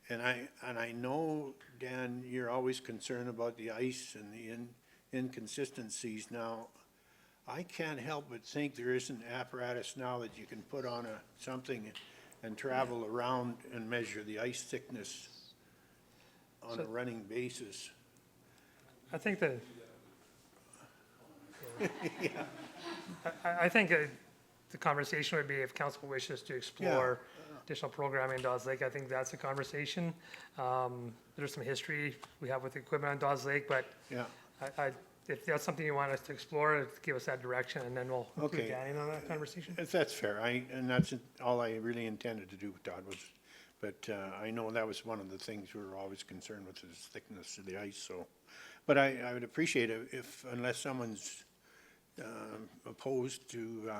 And I know, Dan, you're always concerned about the ice and the inconsistencies. Now, I can't help but think there is an apparatus now that you can put on something and travel around and measure the ice thickness on a running basis. I think that. I think the conversation would be if council wishes to explore additional programming on Dawes Lake. I think that's a conversation. There's some history we have with the equipment on Dawes Lake, but Yeah. if that's something you want us to explore, give us that direction, and then we'll include Okay. Danny on that conversation. That's fair. And that's all I really intended to do with Todd was, but I know that was one of the things we were always concerned with, is thickness of the ice, so. But I would appreciate it if, unless someone's opposed to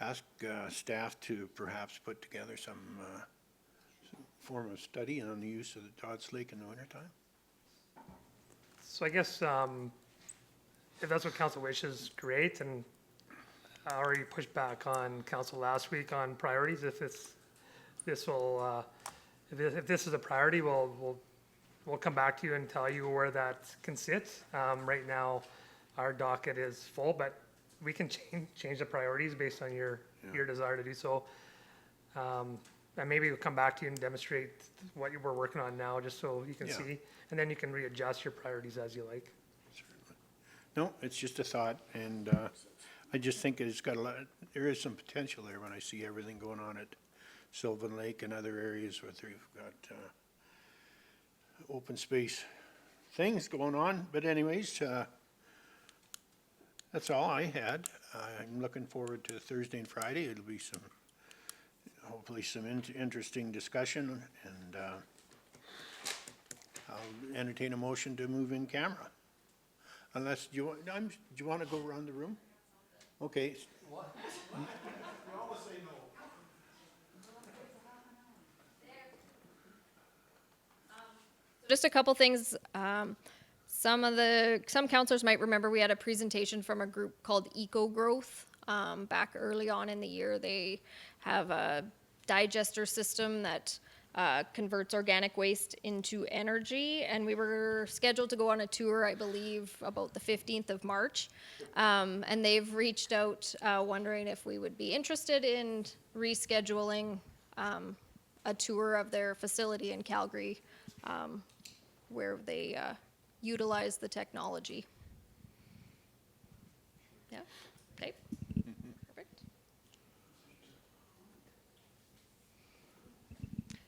ask staff to perhaps put together some form of study on the use of the Dodds Lake in the wintertime. So I guess if that's what council wishes, great, and I already pushed back on council last week on priorities. If this is a priority, we'll come back to you and tell you where that can sit. Right now, our docket is full, but we can change the priorities based on your desire to do so. And maybe we'll come back to you and demonstrate what we're working on now, just so you can Yeah. see, and then you can readjust your priorities as you like. No, it's just a thought, and I just think it's got there is some potential there when I see everything going on at Sylvan Lake and other areas where we've got open space things going on. But anyways, that's all I had. I'm looking forward to Thursday and Friday. It'll be hopefully some interesting discussion, and I'll entertain a motion to move in camera. Unless, do you want to go around the room? Okay. Just a couple things. Some counselors might remember we had a presentation from a group called Eco Growth back early on in the year. They have a digester system that converts organic waste into energy, and we were scheduled to go on a tour, I believe, about the 15th of March. And they've reached out wondering if we would be interested in rescheduling a tour of their facility in Calgary, where they utilize the technology. Yeah, okay, perfect.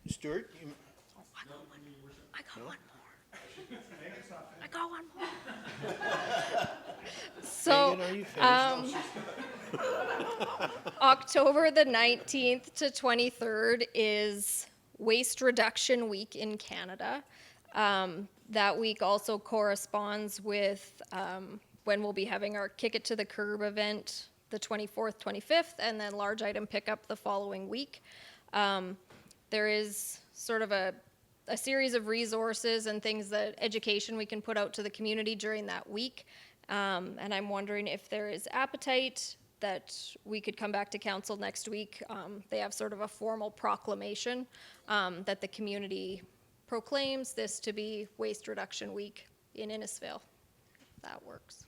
Stuart, I got one more. I got one more. So, Megan, are you finished? October the 19th to 23rd is Waste Reduction Week in Canada. That week also corresponds with when we'll be having our Kick It to the Curb event, the 24th, 25th, and then large item pickup the following week. There is sort of a series of resources and things that education we can put out to the community during that week. And I'm wondering if there is appetite that we could come back to council next week. They have sort of a formal proclamation that the community proclaims this to be Waste Reduction Week in Innisfail. If that works.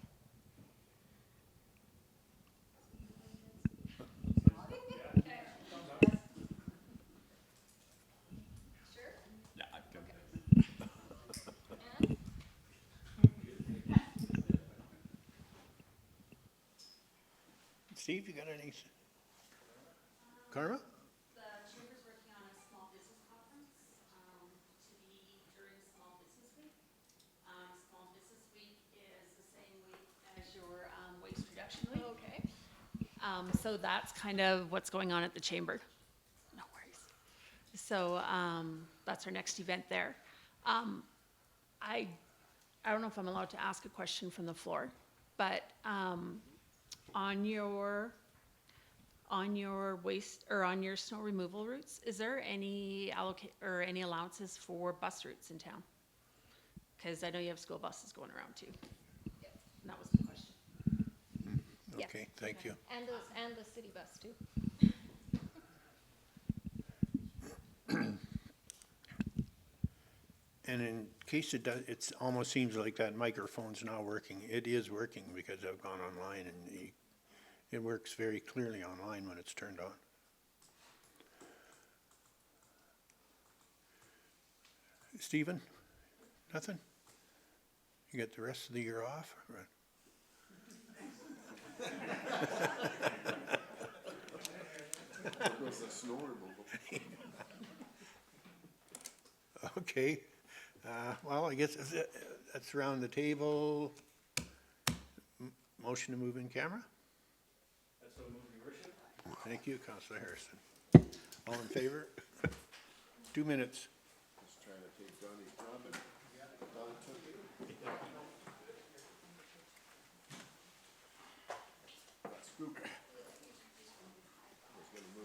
Steve, you got any? Karma? The Chamber's working on a small business conference, to be during Small Business Week. Small Business Week is the same week as your, Waste Reduction Week. Okay. So that's kind of what's going on at the Chamber. No worries. So, that's our next event there. I don't know if I'm allowed to ask a question from the floor, but, on your on your waste, or on your snow removal routes, is there any or any allowances for bus routes in town? Because I know you have school buses going around too. And that was the question. Yes. Okay, thank you. And the city bus too. And in case it does, it almost seems like that microphone's not working. It is working because I've gone online and it works very clearly online when it's turned on. Stephen, nothing? You get the rest of the year off? Or- Okay, well, I guess that's around the table. Motion to move in camera? That's what moved, Your Worship. Thank you, Councillor Harrison. All in favor? 2 minutes. Just trying to take Donnie's job and Don took it. Scoop.